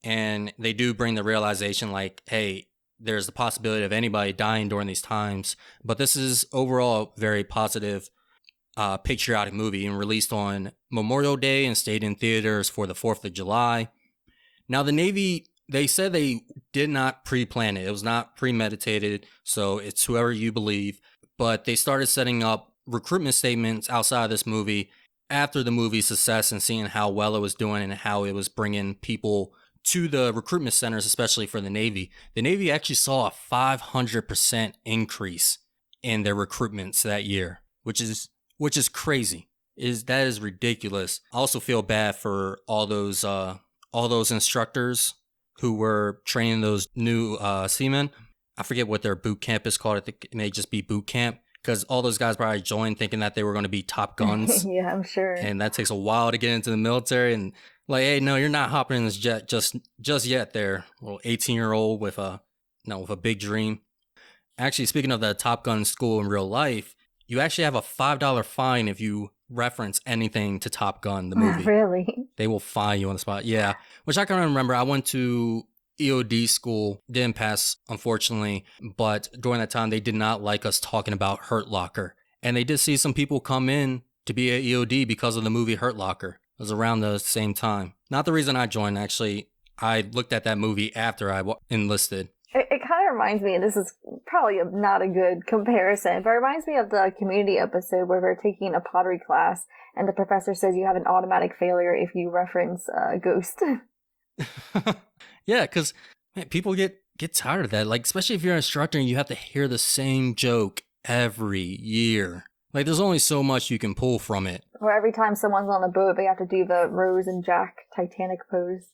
And they do bring the realization like, hey, there's the possibility of anybody dying during these times. But this is overall a very positive patriotic movie, and released on Memorial Day and stayed in theaters for the 4th of July. Now, the Navy, they said they did not pre-plan it. It was not premeditated, so it's whoever you believe. But they started setting up recruitment statements outside of this movie after the movie's success and seeing how well it was doing and how it was bringing people to the recruitment centers, especially for the Navy. The Navy actually saw a 500% increase in their recruitments that year, which is crazy. That is ridiculous. I also feel bad for all those instructors who were training those new seamen. I forget what their boot camp is called. I think it may just be boot camp, because all those guys probably joined thinking that they were going to be Top Guns. Yeah, I'm sure. And that takes a while to get into the military. And like, hey, no, you're not hopping in this jet just yet. There, little 18-year-old with a big dream. Actually, speaking of the Top Gun school in real life, you actually have a $5 fine if you reference anything to Top Gun, the movie. Really? They will fine you on the spot. Yeah, which I can remember. I went to EOD school, didn't pass, unfortunately, but during that time, they did not like us talking about Hurt Locker. And they did see some people come in to be at EOD because of the movie Hurt Locker. It was around the same time. Not the reason I joined, actually. I looked at that movie after I enlisted. It kind of reminds me, and this is probably not a good comparison, but it reminds me of the Community episode where they're taking a pottery class and the professor says you have an automatic failure if you reference Ghost. Yeah, because people get tired of that. Like, especially if you're an instructor and you have to hear the same joke every year. Like, there's only so much you can pull from it. Or every time someone's on a boat, they have to do the Rose and Jack Titanic pose.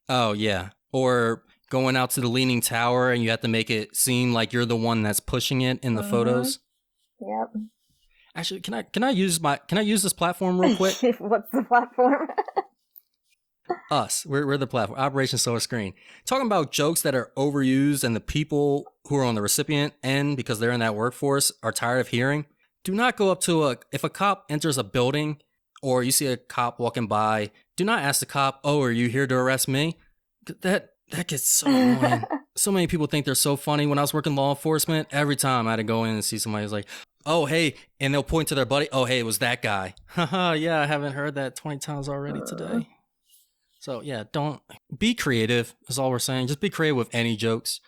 Oh, yeah. Or going out to the Leaning Tower and you have to make it seem like you're the one that's pushing it in the photos. Yep. Actually, can I use this platform real quick? What's the platform? Us. We're the platform. Operation Silver Screen. Talking about jokes that are overused and the people who are on the recipient end, because they're in that workforce, are tired of hearing. Do not go up to if a cop enters a building or you see a cop walking by, do not ask the cop, "Oh, are you here to arrest me?" That gets so annoying. So many people think they're so funny. When I was working law enforcement, every time I had to go in and see somebody who's like, "Oh, hey," and they'll point to their buddy. "Oh, hey, it was that guy." Haha, yeah, I haven't heard that 20 times already today. So yeah, don't be creative is all we're saying. Just be creative with any jokes.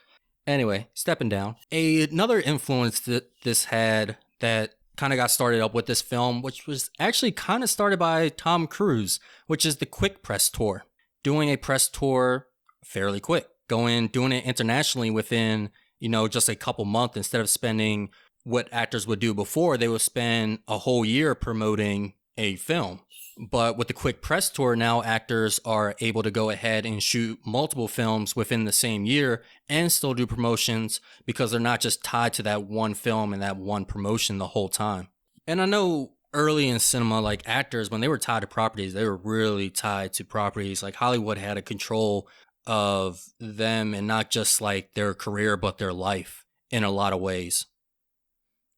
Anyway, stepping down. Another influence that this had that kind of got started up with this film, which was actually kind of started by Tom Cruise, which is the quick press tour. Doing a press tour fairly quick. Doing it internationally within, just a couple months, instead of spending what actors would do before. They would spend a whole year promoting a film. But with the quick press tour, now actors are able to go ahead and shoot multiple films within the same year and still do promotions, because they're not just tied to that one film and that one promotion the whole time. And I know early in cinema, like actors, when they were tied to properties, they were really tied to properties. Like Hollywood had a control of them, and not just like their career, but their life in a lot of ways.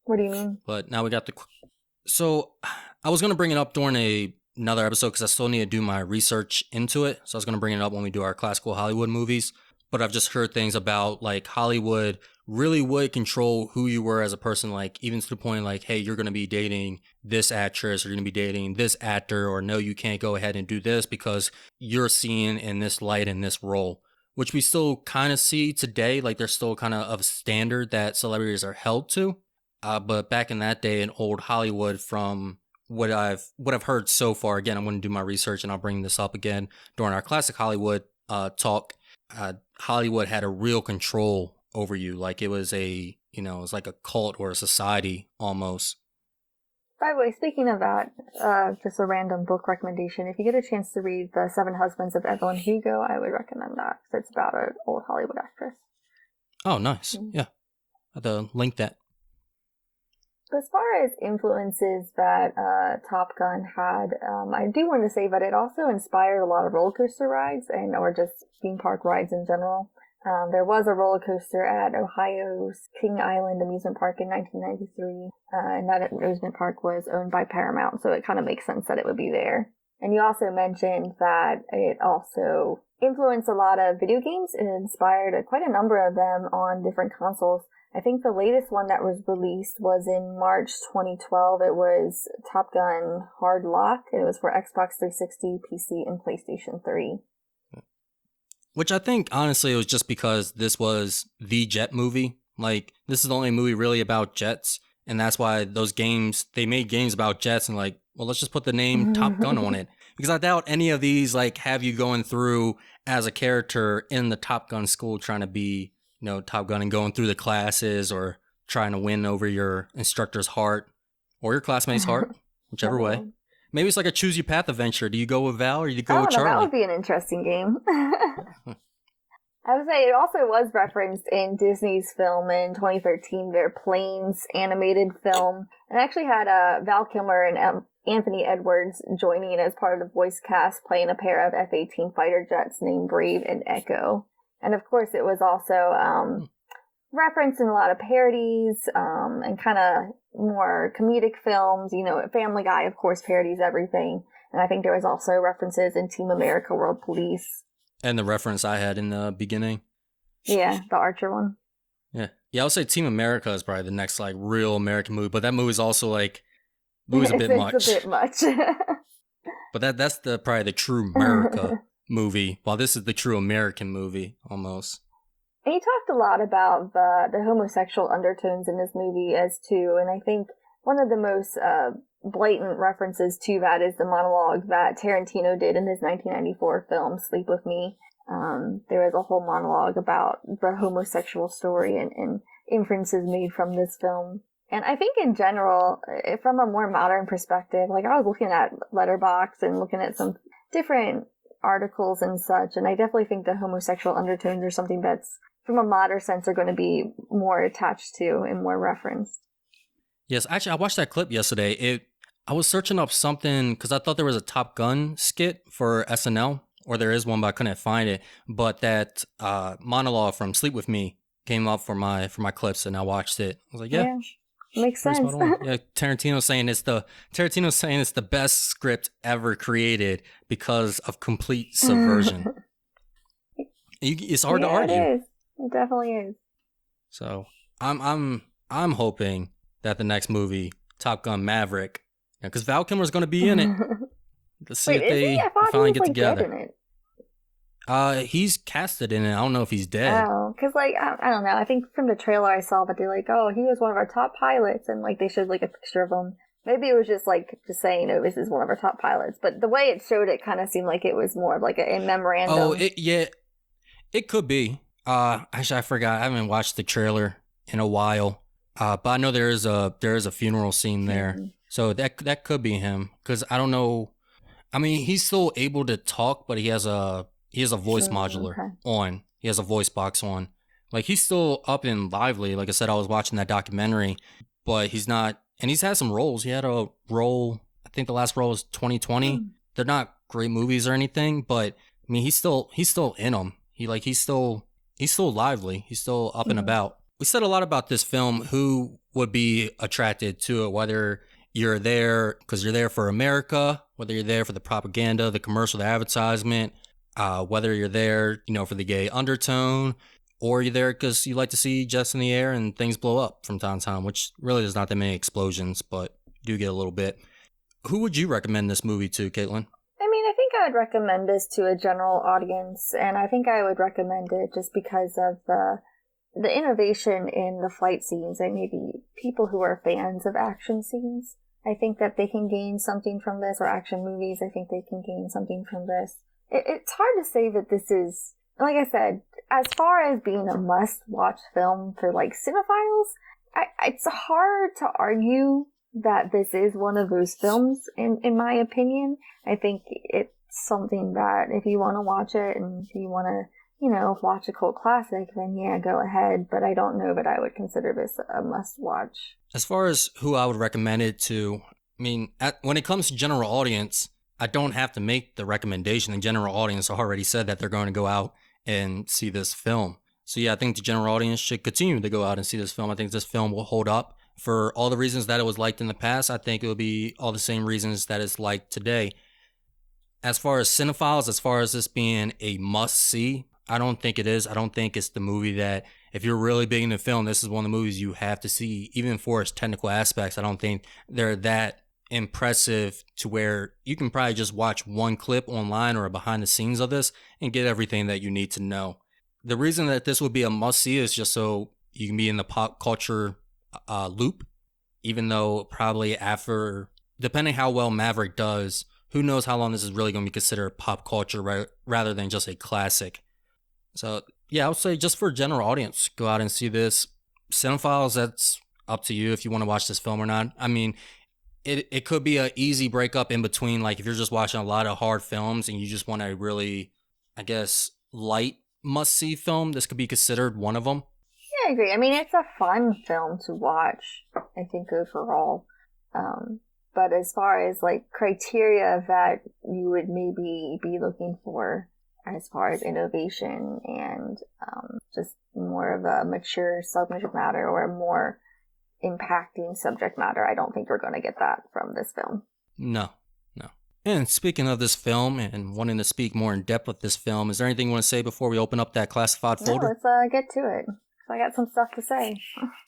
What do you mean? But now we got so I was going to bring it up during another episode because I still need to do my research into it. So I was going to bring it up when we do our classical Hollywood movies. but I've just heard things about like Hollywood really would control who you were as a person, like even to the point like, hey, you're going to be dating this actress or you're going to be dating this actor, or no, you can't go ahead and do this because you're seen in this light in this role, which we still kind of see today. Like there's still kind of a standard that celebrities are held to. But back in that day in old Hollywood, from what I've heard so far, again, I'm going to do my research and I'll bring this up again during our classic Hollywood talk. Hollywood had a real control over you, like it was it was like a cult or a society almost. By the way, speaking of that, just a random book recommendation. If you get a chance to read The Seven Husbands of Evelyn Hugo, I would recommend that. It's about an old Hollywood actress. Oh, nice. Mm-hmm. Yeah. I'll have to link that. As far as influences that Top Gun had, I do want to say that it also inspired a lot of roller coaster rides or just theme park rides in general. There was a roller coaster at Ohio's King Island Amusement Park in 1993, and that amusement park was owned by Paramount, so it kind of makes sense that it would be there. And you also mentioned that it also influenced a lot of video games. It inspired quite a number of them on different consoles. I think the latest one that was released was in March 2012. It was Top Gun Hard Lock, and it was for Xbox 360, PC, and PlayStation 3. Which I think, honestly, it was just because this was the jet movie. Like, this is the only movie really about jets. And that's why those games, they made games about jets and like, well, let's just put the name Top Gun on it. Because I doubt any of these, like, have you going through as a character in the Top Gun school trying to be, Top Gun and going through the classes or trying to win over your instructor's heart or your classmate's heart, whichever way. Maybe it's like a choose your path adventure. Do you go with Val or do you go with Charlie? That would be an interesting game. I would say it also was referenced in Disney's film in 2013, their Planes animated film. It actually had Val Kilmer and Anthony Edwards joining as part of the voice cast, playing a pair of F-18 fighter jets named Brave and Echo. And of course, it was also referenced in a lot of parodies and kind of more comedic films. Family Guy, of course, parodies everything. And I think there was also references in Team America World Police. And the reference I had in the beginning. Yeah, the Archer one. Yeah, I would say Team America is probably the next like real American movie, but that movie's also like a bit much. It's a bit much. But that's probably the true America movie, while this is the true American movie almost. And he talked a lot about the homosexual undertones in this movie as too, and I think one of the most blatant references to that is the monologue that Tarantino did in his 1994 film Sleep With Me. There is a whole monologue about the homosexual story and inferences made from this film. And I think in general, from a more modern perspective, like I was looking at Letterboxd and looking at some different articles and such, and I definitely think the homosexual undertones are something that's, from a modern sense, are going to be more attached to and more referenced. Yes, actually, I watched that clip yesterday. I was searching up something because I thought there was a Top Gun skit for SNL, or there is one, but I couldn't find it. But that monologue from Sleep With Me came up for my clips, and I watched it. I was like, yeah. Makes sense. Yeah, Tarantino's saying it's the best script ever created because of complete subversion. It's hard to argue. It is. It definitely is. So I'm hoping that the next movie, Top Gun Maverick, because Val Kilmer's going to be in it. Let's see if they finally get together. He's casted in it. I don't know if he's dead. Oh, because I don't know. I think from the trailer I saw that they're like, oh, he was one of our top pilots, and like they showed like a picture of him. Maybe it was just saying, oh, this is one of our top pilots. But the way it showed it kind of seemed like it was more of like a memorandum. Oh, it could be. Actually, I forgot. I haven't watched the trailer in a while. But I know there is a funeral scene there, so that could be him. Because I don't know. I mean, he's still able to talk, but he has a voice modular on. He has a voice box on. Like, he's still up and lively. Like I said, I was watching that documentary, but he's not. And he's had some roles. He had a role. I think the last role was 2020. They're not great movies or anything, but I mean, he's still in them. He's still lively. He's still up and about. We said a lot about this film, who would be attracted to it, whether you're there because you're there for America, whether you're there for the propaganda, the commercial, the advertisement. Whether you're there, for the gay undertone, or you're there because you like to see jets in the air and things blow up from time to time, which really there's not that many explosions, but you do get a little bit. Who would you recommend this movie to, Caitlin? I think I would recommend this to a general audience, and I think I would recommend it just because of the innovation in the fight scenes and maybe people who are fans of action scenes. I think that they can gain something from this, or action movies, I think they can gain something from this. It's hard to say that this is, like I said, as far as being a must-watch film for, cinephiles, it's hard to argue that this is one of those films, in my opinion. I think it's something that if you want to watch it and if you want to, watch a cult classic, then yeah, go ahead. But I don't know that I would consider this a must-watch. As far as who I would recommend it to, when it comes to general audience, I don't have to make the recommendation. The general audience already said that they're going to go out and see this film. So yeah, I think the general audience should continue to go out and see this film. I think this film will hold up for all the reasons that it was liked in the past. I think it will be all the same reasons that it's liked today. As far as cinephiles, as far as this being a must-see, I don't think it is. I don't think it's the movie that, if you're really big into film, this is one of the movies you have to see, even for its technical aspects. I don't think they're that impressive to where you can probably just watch one clip online or behind the scenes of this and get everything that you need to know. The reason that this would be a must-see is just so you can be in the pop culture loop, even though probably after, depending how well Maverick does, who knows how long this is really going to be considered pop culture rather than just a classic. So yeah, I would say just for a general audience, go out and see this. Cinephiles, that's up to you if you want to watch this film or not. It could be an easy breakup in between, like if you're just watching a lot of hard films and you just want a really, light must-see film, this could be considered one of them. Yeah, I agree. It's a fun film to watch, I think, overall. But as far as, criteria that you would maybe be looking for as far as innovation and just more of a mature subject matter or a more impacting subject matter, I don't think you're going to get that from this film. No. And speaking of this film and wanting to speak more in depth with this film, is there anything you want to say before we open up that classified folder? Let's get to it. I got some stuff to say.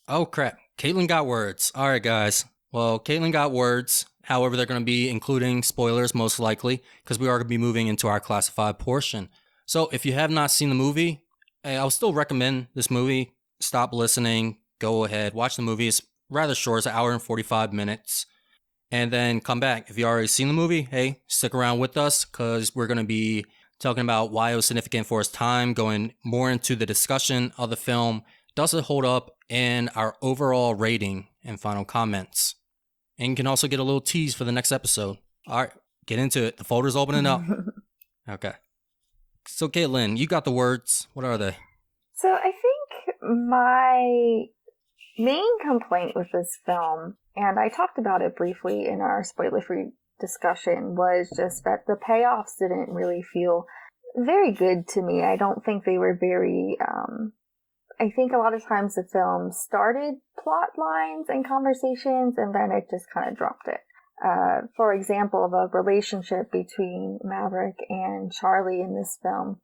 Oh, crap. Caitlin got words. All right, guys. Well, Caitlin got words. However, they're going to be including spoilers, most likely, because we are going to be moving into our classified portion. So if you have not seen the movie, I'll still recommend this movie. Stop listening. Go ahead. Watch the movie. It's rather short. It's an hour and 45 minutes. And then come back. If you already seen the movie, hey, stick around with us because we're going to be talking about why it was significant for its time, going more into the discussion of the film, does it hold up, and our overall rating and final comments. And you can also get a little tease for the next episode. All right, get into it. The folder's opening up. Okay. So, Caitlin, you got the words. What are they? So, I think my main complaint with this film, and I talked about it briefly in our spoiler-free discussion, was just that the payoffs didn't really feel very good to me. I don't think they were very, I think a lot of times the film started plot lines and conversations and then it just kind of dropped it. For example, the relationship between Maverick and Charlie in this film,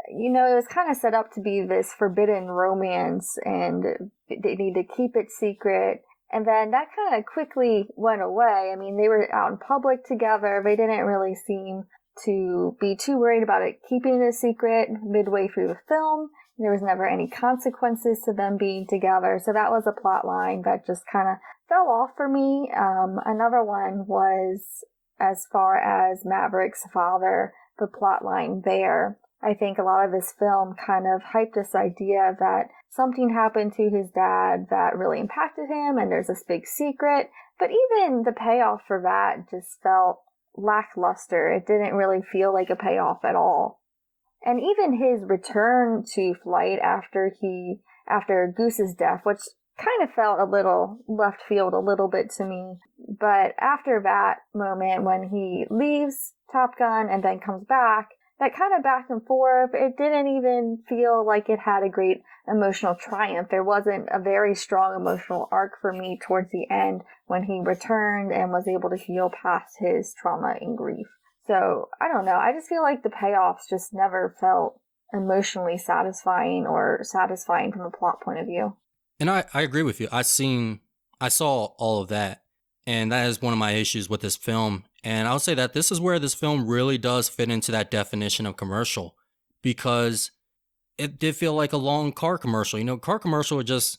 it was kind of set up to be this forbidden romance and they need to keep it secret. And then that kind of quickly went away. They were out in public together. They didn't really seem to be too worried about it keeping it a secret midway through the film. There was never any consequences to them being together. So that was a plot line that just kind of fell off for me. Another one was as far as Maverick's father, the plot line there. I think a lot of this film kind of hyped this idea that something happened to his dad that really impacted him and there's this big secret. But even the payoff for that just felt lackluster. It didn't really feel like a payoff at all. And even his return to flight after Goose's death, which kind of felt a little left field a little bit to me. But after that moment when he leaves Top Gun and then comes back, that kind of back and forth, it didn't even feel like it had a great emotional triumph. There wasn't a very strong emotional arc for me towards the end when he returned and was able to heal past his trauma and grief. So So, I don't know. I just feel like the payoffs just never felt emotionally satisfying or satisfying from a plot point of view. And I agree with you. I saw all of that. And that is one of my issues with this film. And I would say that this is where this film really does fit into that definition of commercial, because it did feel like a long car commercial. You know, car commercial would just,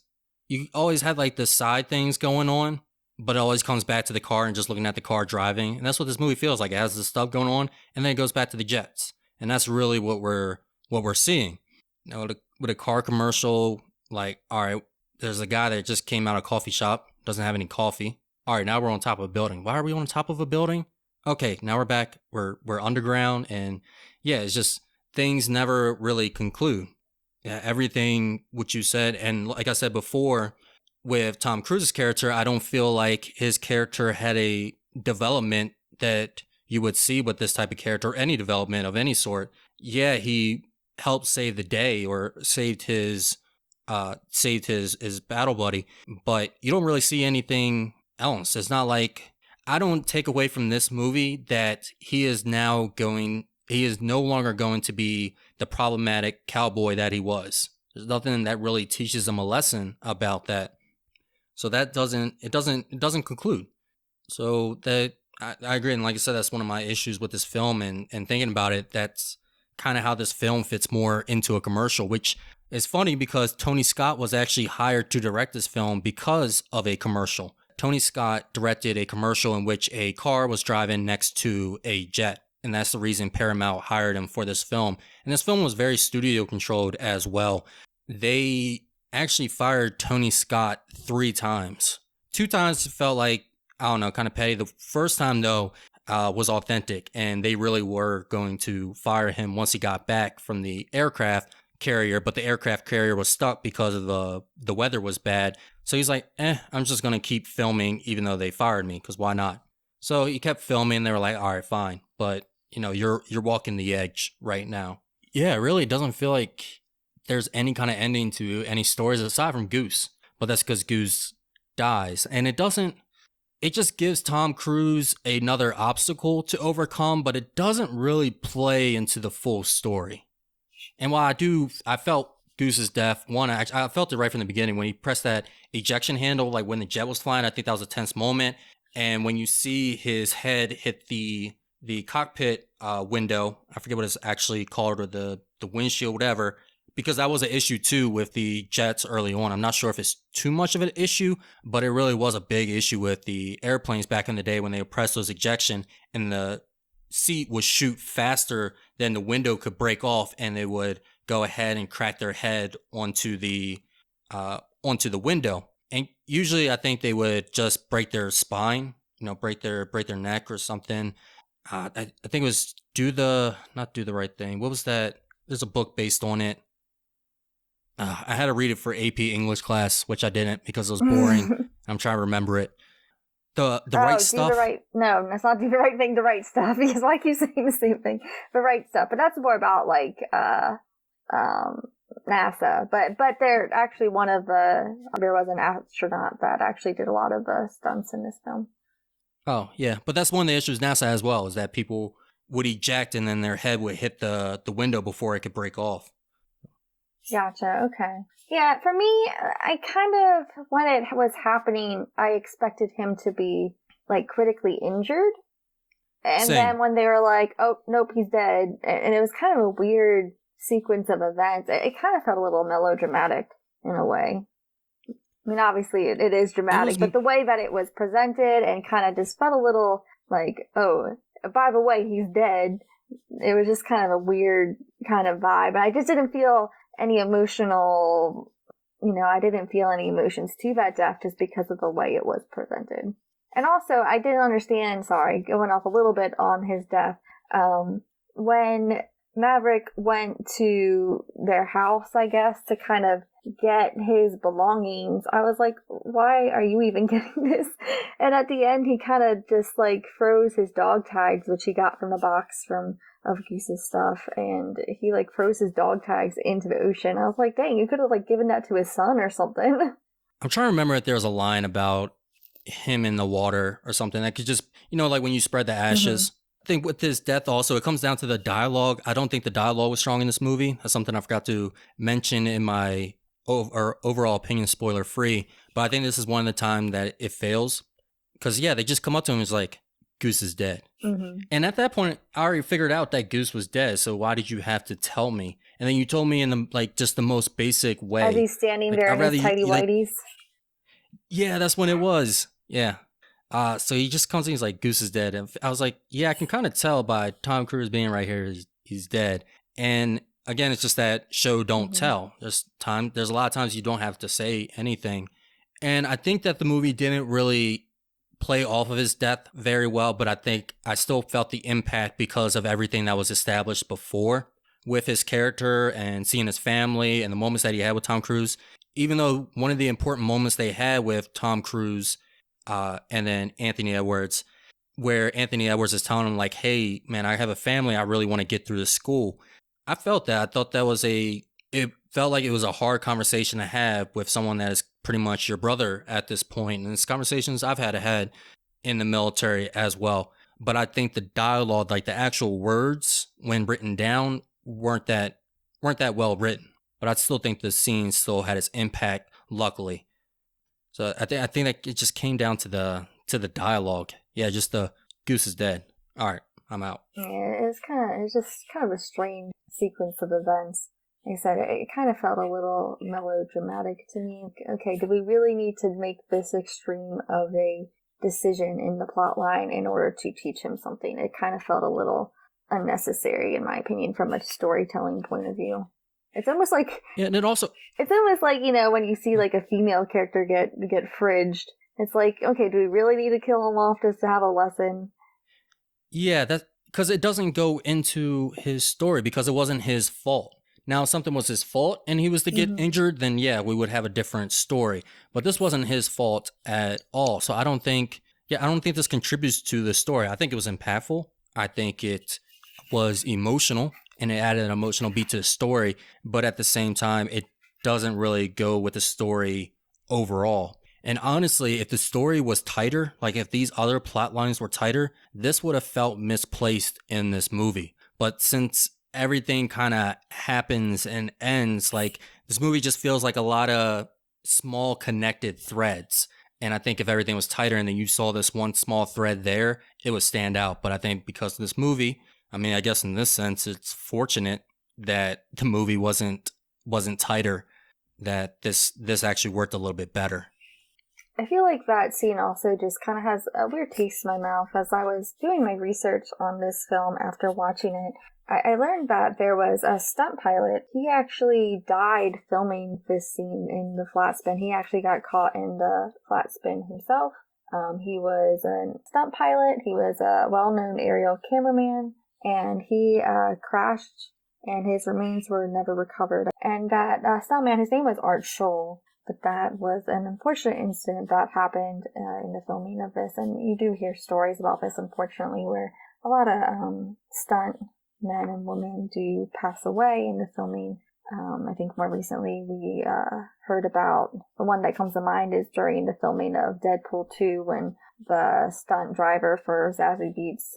you always had like the side things going on, but it always comes back to the car and just looking at the car driving. And that's what this movie feels like. It has this stuff going on, and then it goes back to the jets. And that's really what we're seeing. You know, with a car commercial, like, all right, there's a guy that just came out of a coffee shop, doesn't have any coffee. All right, now we're on top of a building. Why are we on top of a building? Okay, now we're back. We're underground, and yeah, it's just things never really conclude. Yeah, everything what you said, and like I said before, with Tom Cruise's character, I don't feel like his character had a development that you would see with this type of character, or any development of any sort. Yeah, he helped save the day, or saved his battle buddy, but you don't really see anything else. It's not like, I don't take away from this movie that he is no longer going to be the problematic cowboy that he was. There's nothing that really teaches him a lesson about that. So that doesn't conclude. So that I agree. And like I said, that's one of my issues with this film, and thinking about it, that's kind of how this film fits more into a commercial, which is funny because Tony Scott was actually hired to direct this film because of a commercial. Tony Scott directed a commercial in which a car was driving next to a jet. And that's the reason Paramount hired him for this film. And this film was very studio controlled as well. They actually fired Tony Scott 3 times. 2 times it felt like, I don't know, kind of petty. The first time, though, was authentic. And they really were going to fire him once he got back from the aircraft carrier. But the aircraft carrier was stuck because of the weather was bad. So he's like, I'm just going to keep filming even though they fired me, because why not? So he kept filming. They were like, all right, fine. But, you know, you're walking the edge right now. Yeah, it really doesn't feel like there's any kind of ending to any stories aside from Goose. But that's because Goose dies. And it just gives Tom Cruise another obstacle to overcome, but it doesn't really play into the full story. And while I felt Goose's death, I felt it right from the beginning when he pressed that ejection handle, like when the jet was flying. I think that was a tense moment. And when you see his head hit the cockpit window, I forget what it's actually called, or the windshield, whatever, because that was an issue too with the jets early on. I'm not sure if it's too much of an issue, but it really was a big issue with the airplanes back in the day when they would press those ejection, and the seat would shoot faster than the window could break off, and they would go ahead and crack their head onto the window. And usually I think they would just break their spine, you know, break their neck or something. I think it was not Do the Right Thing. What was that? There's a book based on it. I had to read it for AP English class, which I didn't because it was boring. I'm trying to remember it. The Right Stuff. No, that's not Do the Right Thing, The Right Stuff, because I keep saying the same thing. The Right Stuff, but that's more about like NASA. But they're actually there was an astronaut that actually did a lot of the stunts in this film. Oh yeah, but that's one of the issues NASA as well, is that people would eject and then their head would hit the window before it could break off. Gotcha. Okay. Yeah, for me, I kind of, when it was happening, I expected him to be, like, critically injured. And Same. Then when they were like, oh, nope, he's dead. And it was kind of a weird sequence of events. It kind of felt a little melodramatic in a way. I mean, obviously, it is dramatic, but the way that it was presented and kind of just felt a little like, oh, by the way, he's dead. It was just kind of a weird kind of vibe. I just didn't feel any emotional, I didn't feel any emotions to that death just because of the way it was presented. And also, I didn't understand, going off a little bit on his death, when Maverick went to their house, I guess, to kind of get his belongings, I was like, why are you even getting this? And at the end, he kind of just, froze his dog tags, which he got from the box of Goose's stuff, and he, froze his dog tags into the ocean. I was like, dang, you could have, given that to his son or something. I'm trying to remember if there was a line about him in the water or something that could just, when you spread the ashes, I think with this death also, it comes down to the dialogue. I don't think the dialogue was strong in this movie. That's something I forgot to mention in my overall opinion, spoiler free. But I think this is one of the time that it fails. Because, yeah, they just come up to him and it's like, Goose is dead. Mm-hmm. And at that point, I already figured out that Goose was dead. So why did you have to tell me? And then you told me in the just the most basic way. As he's standing there in his tighty whities. Yeah, that's when it was. Yeah. So he just comes in, he's like, Goose is dead. And I was like, yeah, I can kind of tell by Tom Cruise being right here, he's dead. And again, it's just that show don't tell. There's a lot of times you don't have to say anything. And I think that the movie didn't really play off of his death very well, but I think I still felt the impact because of everything that was established before with his character and seeing his family and the moments that he had with Tom Cruise. Even though one of the important moments they had with Tom Cruise and then Anthony Edwards, where Anthony Edwards is telling him like, hey, man, I have a family. I really want to get through this school. I felt that. I thought that was it felt like it was a hard conversation to have with someone that is pretty much your brother at this point. And it's conversations I've had in the military as well. But I think the dialogue, like the actual words when written down, weren't that well written. But I still think the scene still had its impact, luckily. So I think that it just came down to the dialogue. Yeah, just the Goose is dead. All right, I'm out. Yeah, it's just kind of a strange sequence of events. Like I said, it kind of felt a little melodramatic to me. Okay, do we really need to make this extreme of a decision in the plot line in order to teach him something? It kind of felt a little unnecessary, in my opinion, from a storytelling point of view. It's almost like... Yeah, and it's almost like, when you see like a female character get fridged, it's like, okay, do we really need to kill him off just to have a lesson? Yeah, that's because it doesn't go into his story because it wasn't his fault. Now, if something was his fault and he was to get injured, then yeah, we would have a different story. But this wasn't his fault at all. So I don't think this contributes to the story. I think it was impactful. I think it was emotional and it added an emotional beat to the story. But at the same time, it doesn't really go with the story overall. And honestly, if the story was tighter, like if these other plot lines were tighter, this would have felt misplaced in this movie. But since everything kind of happens and ends, like this movie just feels like a lot of small connected threads. And I think if everything was tighter and then you saw this one small thread there, it would stand out. But I think because of this movie, I mean, I guess in this sense, it's fortunate that the movie wasn't tighter, that this actually worked a little bit better. I feel like that scene also just kind of has a weird taste in my mouth. As I was doing my research on this film after watching it, I learned that there was a stunt pilot. He actually died filming this scene in the flat spin. He actually got caught in the flat spin himself. He was a stunt pilot. He was a well-known aerial cameraman, and he crashed, and his remains were never recovered. And that stuntman, his name was Art Scholl. But that was an unfortunate incident that happened in the filming of this. And you do hear stories about this, unfortunately, where a lot of stunt men and women do pass away in the filming. I think more recently we heard about, the one that comes to mind is during the filming of Deadpool 2 when the stunt driver for Zazie Beetz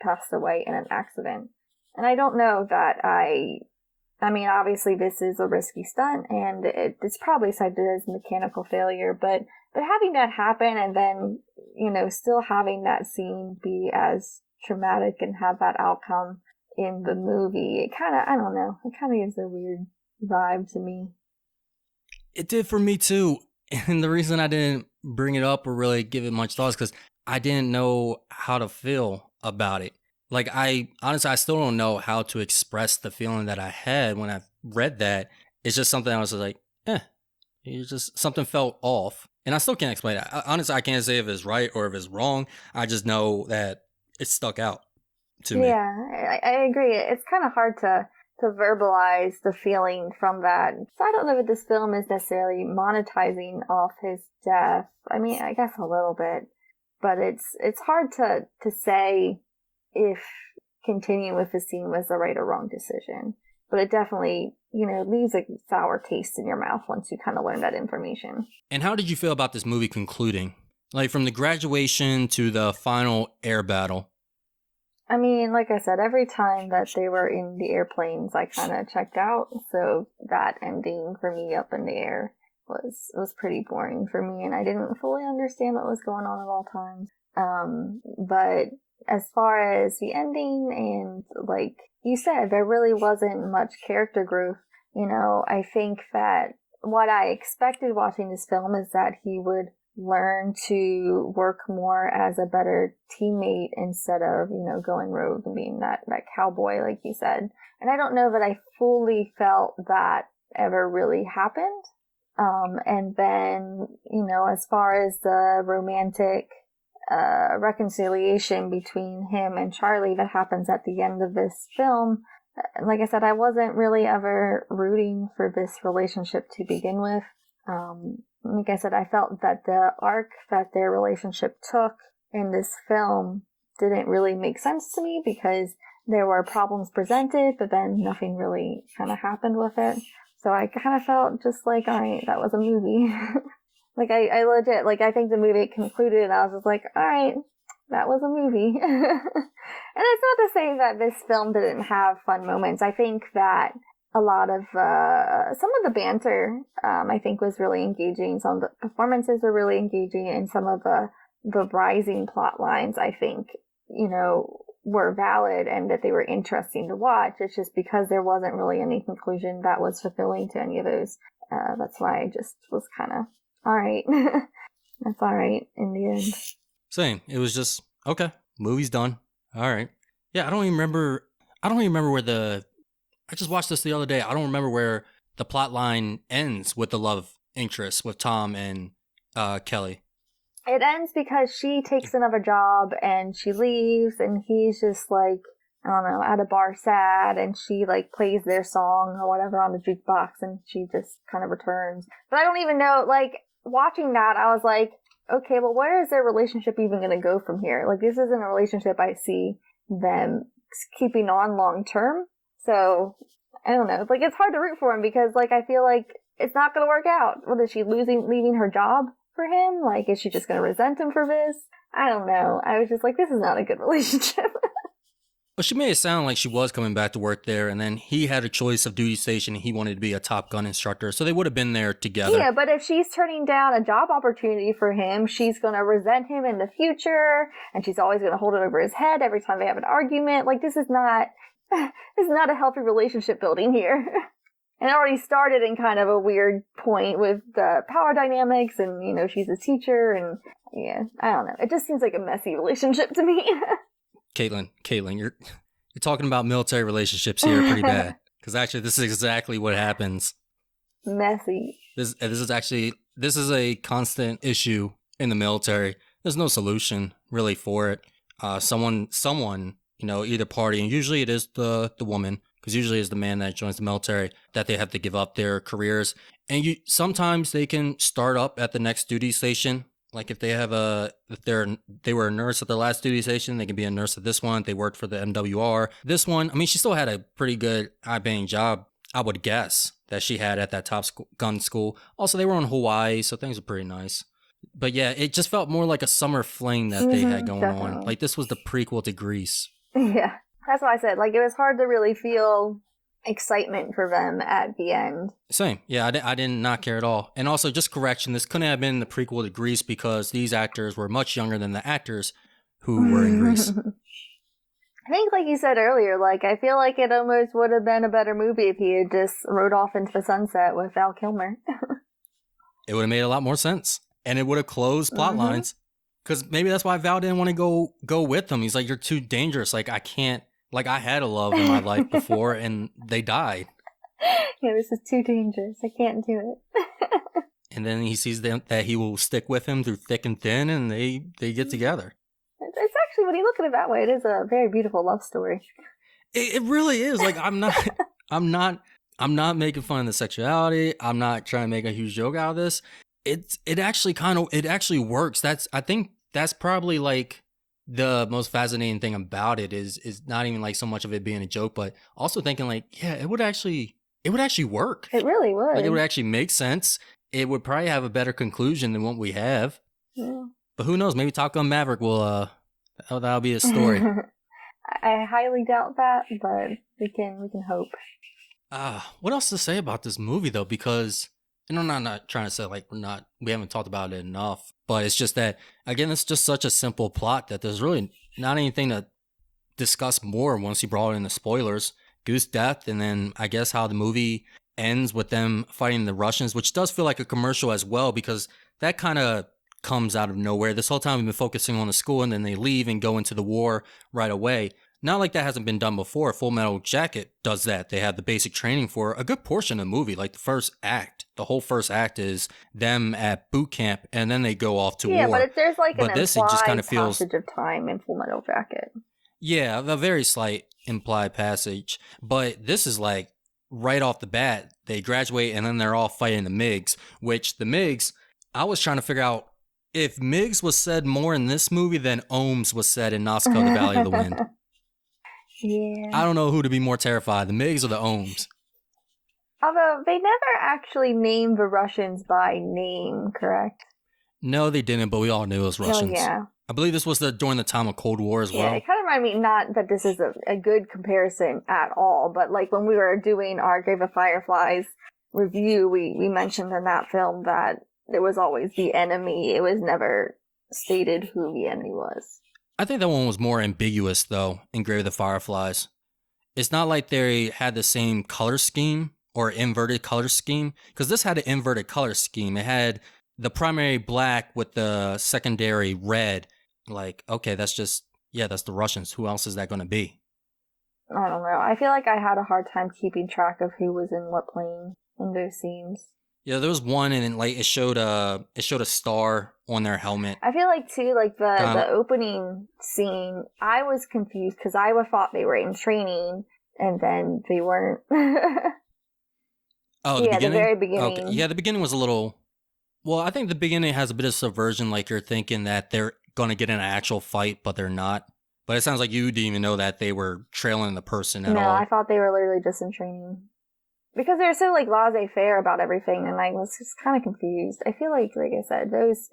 passed away in an accident. And I don't know that I mean, obviously this is a risky stunt, and it's probably cited as mechanical failure, but having that happen and then, still having that scene be as traumatic and have that outcome in the movie, it kind of, I don't know, it kind of gives a weird vibe to me. It did for me too, and the reason I didn't bring it up or really give it much thought is because I didn't know how to feel about it. Like, I still don't know how to express the feeling that I had when I read that. It's just something I was like, something felt off. And I still can't explain it. Honestly, I can't say if it's right or if it's wrong. I just know that it stuck out to me. Yeah, I agree. It's kind of hard to verbalize the feeling from that. So I don't know if this film is necessarily monetizing off his death. I mean, I guess a little bit. But it's hard to say if continuing with the scene was the right or wrong decision. But it definitely, leaves a sour taste in your mouth once you kind of learn that information. And how did you feel about this movie concluding? Like from the graduation to the final air battle? I mean, like I said, every time that they were in the airplanes, I kind of checked out. So that ending for me up in the air was pretty boring for me, and I didn't fully understand what was going on at all times. But as far as the ending and like you said, there really wasn't much character growth. I think that what I expected watching this film is that he would learn to work more as a better teammate instead of, going rogue and being that cowboy, like you said. And I don't know that I fully felt that ever really happened. And then, as far as the romantic reconciliation between him and Charlie that happens at the end of this film, like I said, I wasn't really ever rooting for this relationship to begin with. Like I said, I felt that the arc that their relationship took in this film didn't really make sense to me because there were problems presented, but then nothing really kind of happened with it. So I kind of felt just like, all right, that was a movie. Like I legit, like I think the movie concluded and I was just like, all right, that was a movie. And it's not to say that this film didn't have fun moments. I think that a lot of, some of the banter, I think was really engaging. Some of the performances were really engaging, and some of the rising plot lines, I think, were valid and that they were interesting to watch. It's just because there wasn't really any conclusion that was fulfilling to any of those. That's why I just was kind of, all right, that's all right in the end. Same. It was just, okay, movie's done. All right. Yeah, I don't even remember where I just watched this the other day. I don't remember where the plot line ends with the love interest with Tom and Kelly. It ends because she takes another job and she leaves and he's just like, I don't know, at a bar sad, and she like plays their song or whatever on the jukebox and she just kind of returns. But I don't even know, like, watching that, I was like, okay, well, where is their relationship even going to go from here? Like, this isn't a relationship I see them keeping on long term. So, I don't know. Like, it's hard to root for him because, like, I feel like it's not going to work out. What is she leaving her job for him? Like, is she just going to resent him for this? I don't know. I was just like, this is not a good relationship. Well, she made it sound like she was coming back to work there, and then he had a choice of duty station, and he wanted to be a Top Gun instructor, so they would have been there together. Yeah, but if she's turning down a job opportunity for him, she's going to resent him in the future, and she's always going to hold it over his head every time they have an argument. Like, this is not a healthy relationship building here. And it already started in kind of a weird point with the power dynamics, and, she's a teacher, and, yeah, I don't know. It just seems like a messy relationship to me. Caitlyn, you're talking about military relationships here pretty bad. Because actually, this is exactly what happens. Messy. This is a constant issue in the military. There's no solution really for it. Someone, either party, and usually it is the woman, because usually it's the man that joins the military, that they have to give up their careers. And sometimes they can start up at the next duty station. Like if they were a nurse at their last duty station, they can be a nurse at this one. They worked for the MWR. This one, I mean, she still had a pretty good high-paying job, I would guess, that she had at that Top Gun school. Also, they were in Hawaii, so things were pretty nice. But yeah, it just felt more like a summer fling that they had going on. Like this was the prequel to Grease. Yeah, that's what I said. Like it was hard to really feel excitement for them at the end. Same. Yeah, I did not care at all. And also, just correction, this couldn't have been the prequel to Grease because these actors were much younger than the actors who were in Grease. I think, like you said earlier, like I feel like it almost would have been a better movie if he had just rode off into the sunset with Val Kilmer. It would have made a lot more sense. And it would have closed plot lines. Because maybe that's why Val didn't want to go with them. He's like, you're too dangerous. Like, I can't. Like, I had a love in my life before, and they died. Yeah, this is too dangerous. I can't do it. And then he sees that he will stick with him through thick and thin, and they get together. It's actually, when you look at it that way, it is a very beautiful love story. It really is. Like, I'm not making fun of the sexuality. I'm not trying to make a huge joke out of this. It actually works. I think that's probably like the most fascinating thing about it is not even like so much of it being a joke, but also thinking like, yeah, it would actually work. It really would. Like it would actually make sense. It would probably have a better conclusion than what we have. Yeah. But who knows? Maybe Top Gun Maverick will, that'll be a story. I highly doubt that, but we can hope. What else to say about this movie though? Because, and I'm not trying to say like we haven't talked about it enough, but it's just that again, it's just such a simple plot that there's really not anything to discuss more once you brought in the spoilers. Goose death, and then I guess how the movie ends with them fighting the Russians, which does feel like a commercial as well, because that kind of comes out of nowhere. This whole time we've been focusing on the school, and then they leave and go into the war right away. Not like that hasn't been done before. Full Metal Jacket does that. They have the basic training for a good portion of the movie, like the first act. The whole first act is them at boot camp, and then they go off to war. Yeah, but there's like but an this, implied it just kind of feels passage of time in Full Metal Jacket. Yeah, a very slight implied passage. But this is like right off the bat, they graduate and then they're all fighting the MiGs, which the MiGs, I was trying to figure out if MiGs was said more in this movie than Ohms was said in Nausicaa, the Valley of the Wind. Yeah. I don't know who to be more terrified, the MiGs or the Ohms. Although they never actually named the Russians by name, correct? No, they didn't, but we all knew it was Russians. Oh, yeah. I believe this was during the time of Cold War as well. Yeah, it kind of reminded me, not that this is a good comparison at all, but like when we were doing our Grave of Fireflies review, we mentioned in that film that it was always the enemy. It was never stated who the enemy was. I think that one was more ambiguous, though, in Grave of the Fireflies. It's not like they had the same color scheme or inverted color scheme, because this had an inverted color scheme. It had the primary black with the secondary red. Like, okay, that's the Russians. Who else is that going to be? I don't know. I feel like I had a hard time keeping track of who was in what plane in those scenes. Yeah, there was one, and like it showed a star on their helmet. I feel like too, like the opening scene, I was confused because I thought they were in training, and then they weren't. Oh, the very beginning. Okay. Yeah, the beginning was a little. Well, I think the beginning has a bit of subversion. Like you're thinking that they're going to get in an actual fight, but they're not. But it sounds like you didn't even know that they were trailing the person at all. No, I thought they were literally just in training. Because they're so, like, laissez-faire about everything, and I was just kind of confused. I feel like I said, those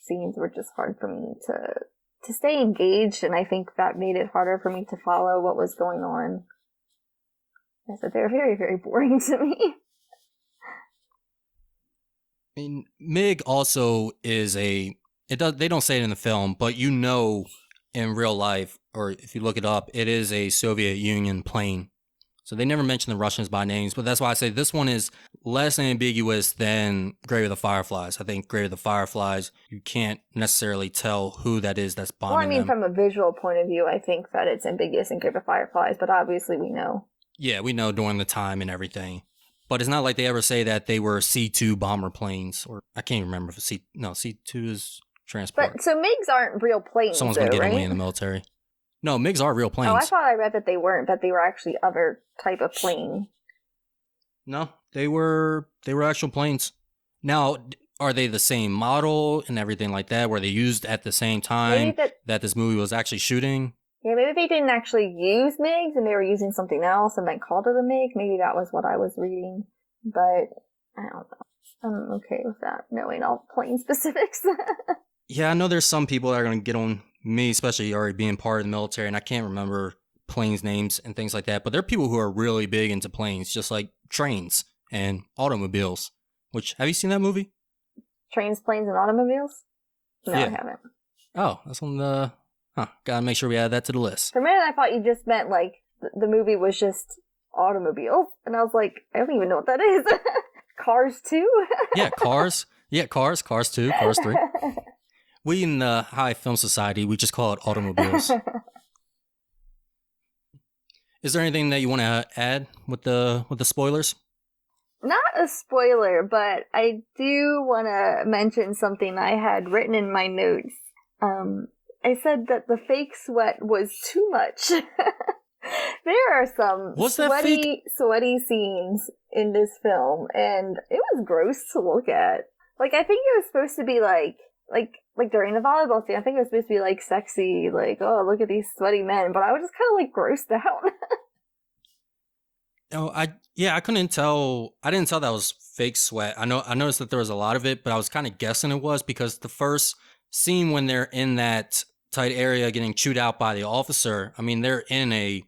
scenes were just hard for me to stay engaged, and I think that made it harder for me to follow what was going on. I said, they're very, very boring to me. I mean, MiG also is they don't say it in the film, but you know in real life, or if you look it up, it is a Soviet Union plane. So they never mention the Russians by names, but that's why I say this one is less ambiguous than Grave of the Fireflies. I think Grave of the Fireflies, you can't necessarily tell who that is that's bombing them. Well, I mean, from a visual point of view, I think that it's ambiguous in Grave of Fireflies, but obviously we know. Yeah, we know during the time and everything. But it's not like they ever say that they were C-2 bomber planes, or I can't even remember if C-2 is transport. But so MiGs aren't real planes, Someone's going to get right? away in the military. No, MiGs are real planes. Oh, I thought I read that they weren't, that they were actually other type of plane. No, they were actual planes. Now, are they the same model and everything like that? Were they used at the same time that this movie was actually shooting? Yeah, maybe they didn't actually use MiGs and they were using something else and then called it a MiG. Maybe that was what I was reading. But I don't know. I'm okay with that, knowing all plane specifics. Yeah, I know there's some people that are going to get on me, especially already being part of the military, and I can't remember planes names and things like that. But there are people who are really big into planes, just like trains and automobiles. Which, have you seen that movie? Trains, Planes, and Automobiles? No, Yeah. I haven't. Oh, that's on the... gotta make sure we add that to the list. For a minute, I thought you just meant, like, the movie was just automobiles. And I was like, I don't even know what that is. Cars 2? Yeah, Cars. Yeah, Cars 2, Cars 3. We in the High Film Society, we just call it automobiles. Is there anything that you want to add with the spoilers? Not a spoiler, but I do want to mention something I had written in my notes. I said that the fake sweat was too much. There are some sweaty scenes in this film, and it was gross to look at. Like, I think it was supposed to be like during the volleyball scene, I think it was supposed to be like sexy, like, oh, look at these sweaty men, but I was just kind of like grossed out. Oh, I couldn't tell. I didn't tell that was fake sweat. I noticed that there was a lot of it, but I was kind of guessing it was because the first scene when they're in that tight area getting chewed out by the officer. I mean, they're in a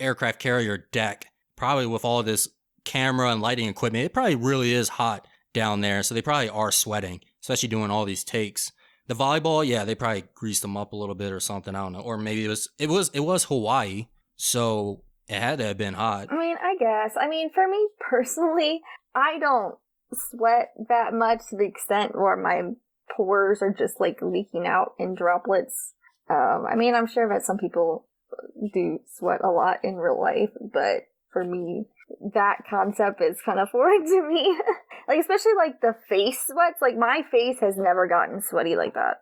aircraft carrier deck, probably with all this camera and lighting equipment. It probably really is hot down there, so they probably are sweating, especially doing all these takes. The volleyball, yeah, they probably greased them up a little bit or something. I don't know, or maybe it was Hawaii, so it had to have been hot. I mean, I guess. I mean, for me personally, I don't sweat that much to the extent where my pores are just like leaking out in droplets. I mean, I'm sure that some people do sweat a lot in real life, but for me, that concept is kind of foreign to me. Like, especially like the face sweats. Like, my face has never gotten sweaty like that,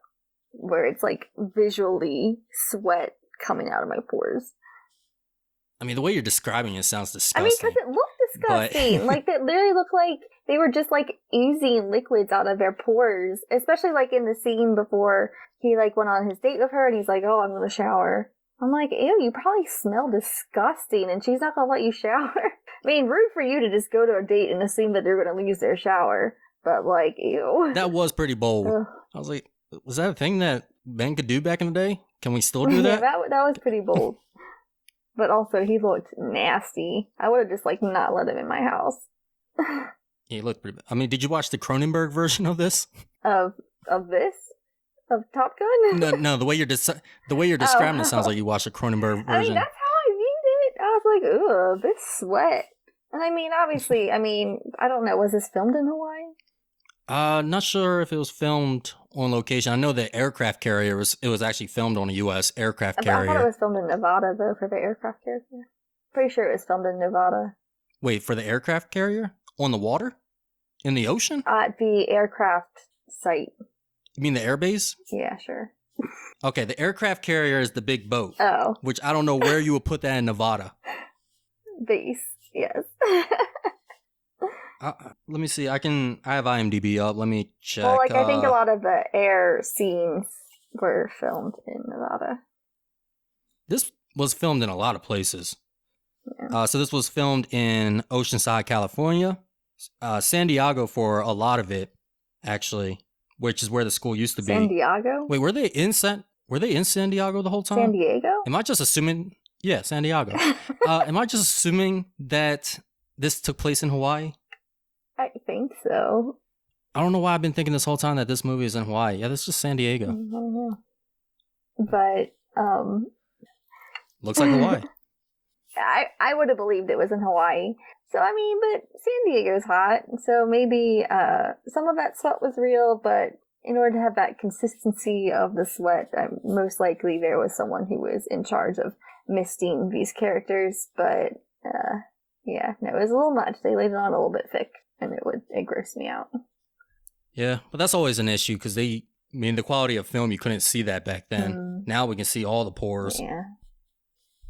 where it's like visually sweat coming out of my pores. I mean, the way you're describing it sounds disgusting. I mean, because it looked disgusting. Like, it literally looked like they were just like oozing liquids out of their pores. Especially like in the scene before he like went on his date with her, and he's like, "Oh, I'm gonna shower." I'm like, "Ew, you probably smell disgusting," and she's not gonna let you shower. I mean, rude for you to just go to a date and assume that they're gonna use their shower, but like, ew. That was pretty bold. I was like, was that a thing that men could do back in the day? Can we still do that? Yeah, that was pretty bold. But also, he looked nasty. I would have just like not let him in my house. Yeah, he looked pretty. I mean, did you watch the Cronenberg version of this? Of this? Of Top Gun? No. The way you're describing it sounds like you watched the Cronenberg version. I mean, that's how I viewed it. I was like, ugh, this sweat. And I mean, obviously, I don't know. Was this filmed in Hawaii? Not sure if it was filmed on location. I know the aircraft carrier was actually filmed on a U.S. aircraft carrier. I thought it was filmed in Nevada, though, for the aircraft carrier. Pretty sure it was filmed in Nevada. Wait, for the aircraft carrier? On the water? In the ocean? At the aircraft site. You mean the airbase? Yeah, sure. Okay, the aircraft carrier is the big boat. Oh. Which I don't know where you would put that in Nevada. Base, yes. Let me see. I have IMDb up. Let me check. Well, like, I think a lot of the air scenes were filmed in Nevada. This was filmed in a lot of places. Yeah. So this was filmed in Oceanside, California. San Diego for a lot of it, actually, which is where the school used to be. San Diego? Wait, were they in San Diego the whole time? San Diego? Am I just assuming? Yeah, San Diego. Am I just assuming that this took place in Hawaii? I think so. I don't know why I've been thinking this whole time that this movie is in Hawaii. Yeah, this is just San Diego. I don't know. But, looks like Hawaii. I would have believed it was in Hawaii. So, I mean, but San Diego's hot. So maybe some of that sweat was real, but in order to have that consistency of the sweat, most likely there was someone who was in charge of misting these characters. But, yeah, no, it was a little much. They laid it on a little bit thick, and it grossed me out. Yeah, but that's always an issue because the quality of film, you couldn't see that back then. Now we can see all the pores. Yeah.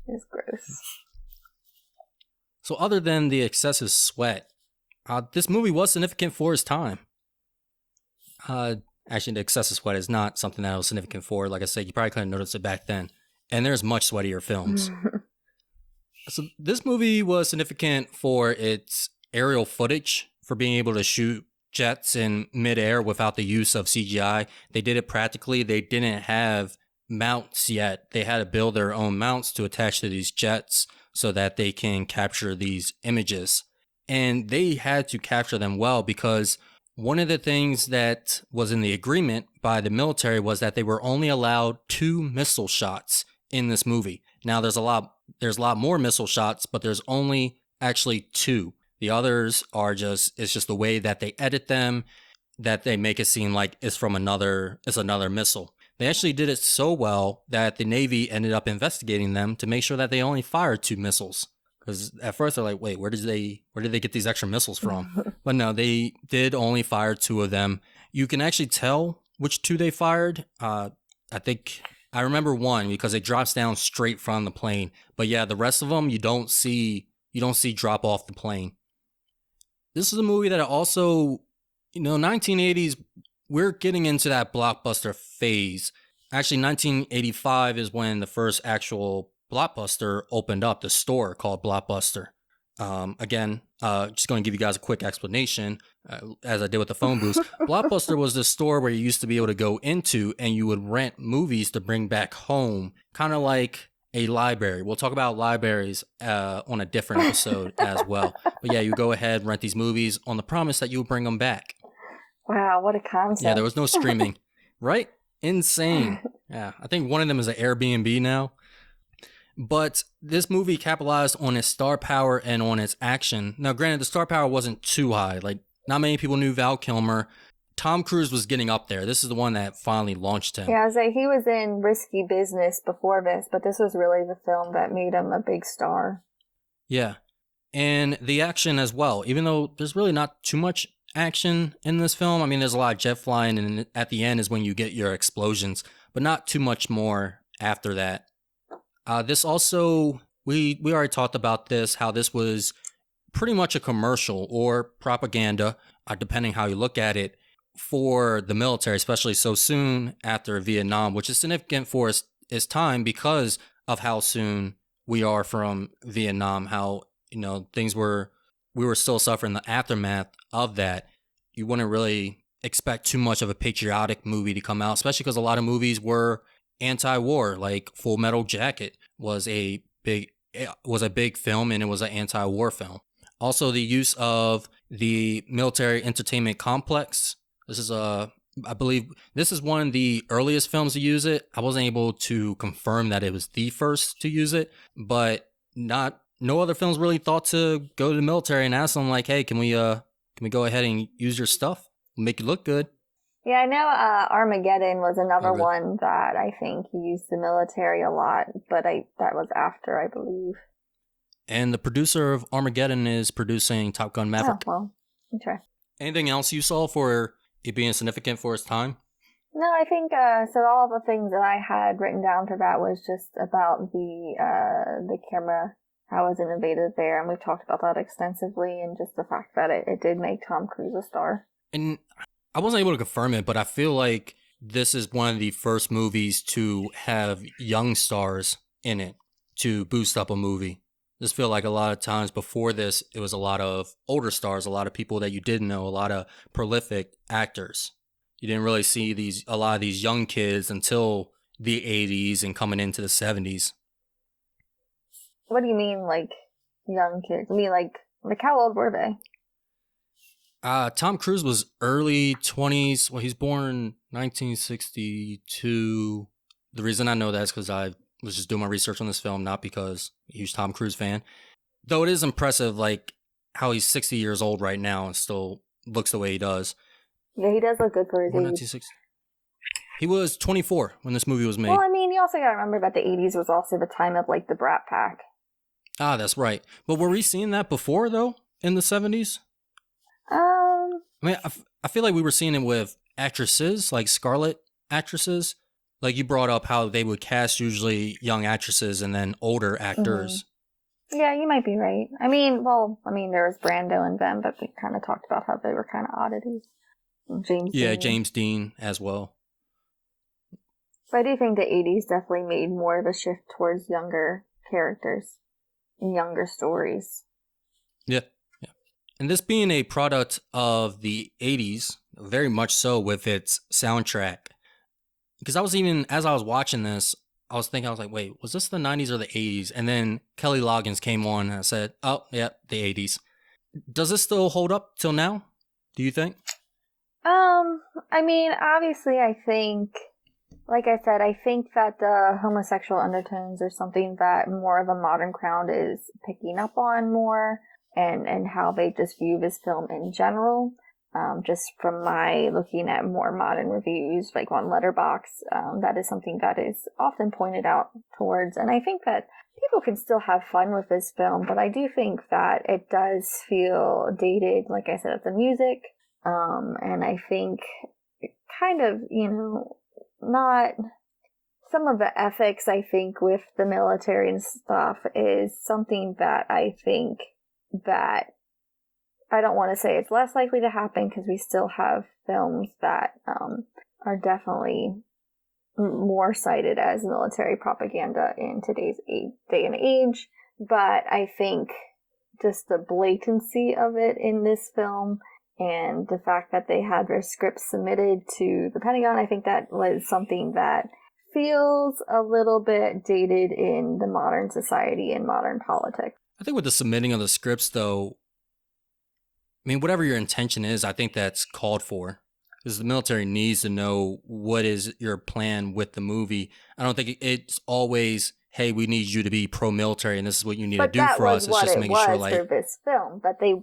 It's gross. So other than the excessive sweat, this movie was significant for its time. Actually, the excessive sweat is not something that was significant for. Like I said, you probably couldn't notice it back then. And there's much sweatier films. So this movie was significant for its aerial footage, for being able to shoot jets in midair without the use of CGI. They did it practically. They didn't have mounts yet. They had to build their own mounts to attach to these jets so that they can capture these images. And they had to capture them well because one of the things that was in the agreement by the military was that they were only allowed 2 missile shots in this movie. Now there's a lot more missile shots, but there's only actually 2. The others are it's just the way that they edit them, that they make it seem like it's another missile. They actually did it so well that the Navy ended up investigating them to make sure that they only fired 2 missiles. Because at first they're like, wait, where did they get these extra missiles from? But no, they did only fire 2 of them. You can actually tell which 2 they fired. I think I remember one because it drops down straight from the plane. But yeah, the rest of them you don't see drop off the plane. This is a movie that also, 1980s. We're getting into that blockbuster phase. Actually, 1985 is when the first actual Blockbuster opened up, the store called Blockbuster. Again, Just going to give you guys a quick explanation, as I did with the phone booths. Blockbuster was the store where you used to be able to go into and you would rent movies to bring back home, kind of like a library. We'll talk about libraries on a different episode as well. But yeah, you go ahead, rent these movies on the promise that you will bring them back. Wow, what a concept. Yeah, there was no streaming, right? Insane. Yeah, I think one of them is an Airbnb now. But this movie capitalized on its star power and on its action. Now, granted, the star power wasn't too high. Like, not many people knew Val Kilmer. Tom Cruise was getting up there. This is the one that finally launched him. Yeah, I was like, he was in Risky Business before this, but this was really the film that made him a big star. Yeah. And the action as well. Even though there's really not too much action in this film. I mean, there's a lot of jet flying, and at the end is when you get your explosions, but not too much more after that. This also, we already talked about this, how this was pretty much a commercial or propaganda, depending how you look at it, for the military, especially so soon after Vietnam, which is significant for its time because of how soon we are from Vietnam, how, we were still suffering the aftermath of that. You wouldn't really expect too much of a patriotic movie to come out, especially because a lot of movies were anti-war, like Full Metal Jacket was a big film, and it was an anti-war film. Also, the use of the military entertainment complex. This is I believe this is one of the earliest films to use it. I wasn't able to confirm that it was the first to use it, but no other films really thought to go to the military and ask them like, hey, can we go ahead and use your stuff? Make it look good. Yeah, I know Armageddon was another one that I think used the military a lot, but that was after, I believe. And the producer of Armageddon is producing Top Gun Maverick. Oh, well, okay. Anything else you saw for it being significant for its time? No, I think so. All the things that I had written down for that was just about the camera, how it was innovative there, and we've talked about that extensively, and just the fact that it did make Tom Cruise a star. And I wasn't able to confirm it, but I feel like this is one of the first movies to have young stars in it to boost up a movie. Just feel like a lot of times before this, it was a lot of older stars, a lot of people that you didn't know, a lot of prolific actors. You didn't really see a lot of these young kids until the 80s and coming into the 70s. What do you mean, like, young kids? I mean, like how old were they? Tom Cruise was early 20s. Well, he's born 1962. The reason I know that is because I was just doing my research on this film, not because I'm a huge Tom Cruise fan. Though it is impressive, like, how he's 60 years old right now and still looks the way he does. Yeah, he does look good for his age. He was 24 when this movie was made. Well, I mean, you also got to remember that the 80s was also the time of, like, the Brat Pack. Ah, that's right. But were we seeing that before, though, in the 70s? I mean, I feel like we were seeing it with actresses, like Scarlet actresses. Like, you brought up how they would cast usually young actresses and then older actors. Mm-hmm. Yeah, you might be right. I mean, there was Brando and them, but we kind of talked about how they were kind of oddities. James Dean as well. But I do think the 80s definitely made more of a shift towards younger characters and younger stories. Yeah. And this being a product of the 80s, very much so with its soundtrack. Because as I was watching this, I was like, wait, was this the 90s or the 80s? And then Kelly Loggins came on and I said, oh, yeah, the 80s. Does this still hold up till now, do you think? I mean, obviously, I think, like I said, I think that the homosexual undertones are something that more of a modern crowd is picking up on more. And how they just view this film in general. Just from my looking at more modern reviews, like on Letterboxd, that is something that is often pointed out towards. And I think that people can still have fun with this film, but I do think that it does feel dated, like I said, at the music. And I think kind of, not some of the ethics, I think, with the military and stuff is something that I think that I don't want to say it's less likely to happen because we still have films that are definitely more cited as military propaganda in today's day and age. But I think just the blatancy of it in this film and the fact that they had their scripts submitted to the Pentagon. I think that was something that feels a little bit dated in the modern society and modern politics. I think with the submitting of the scripts, though, I mean, whatever your intention is, I think that's called for. Because the military needs to know what is your plan with the movie. I don't think it's always, hey, we need you to be pro-military and this is what you need to do for us. It's just making sure, like, for this film, but they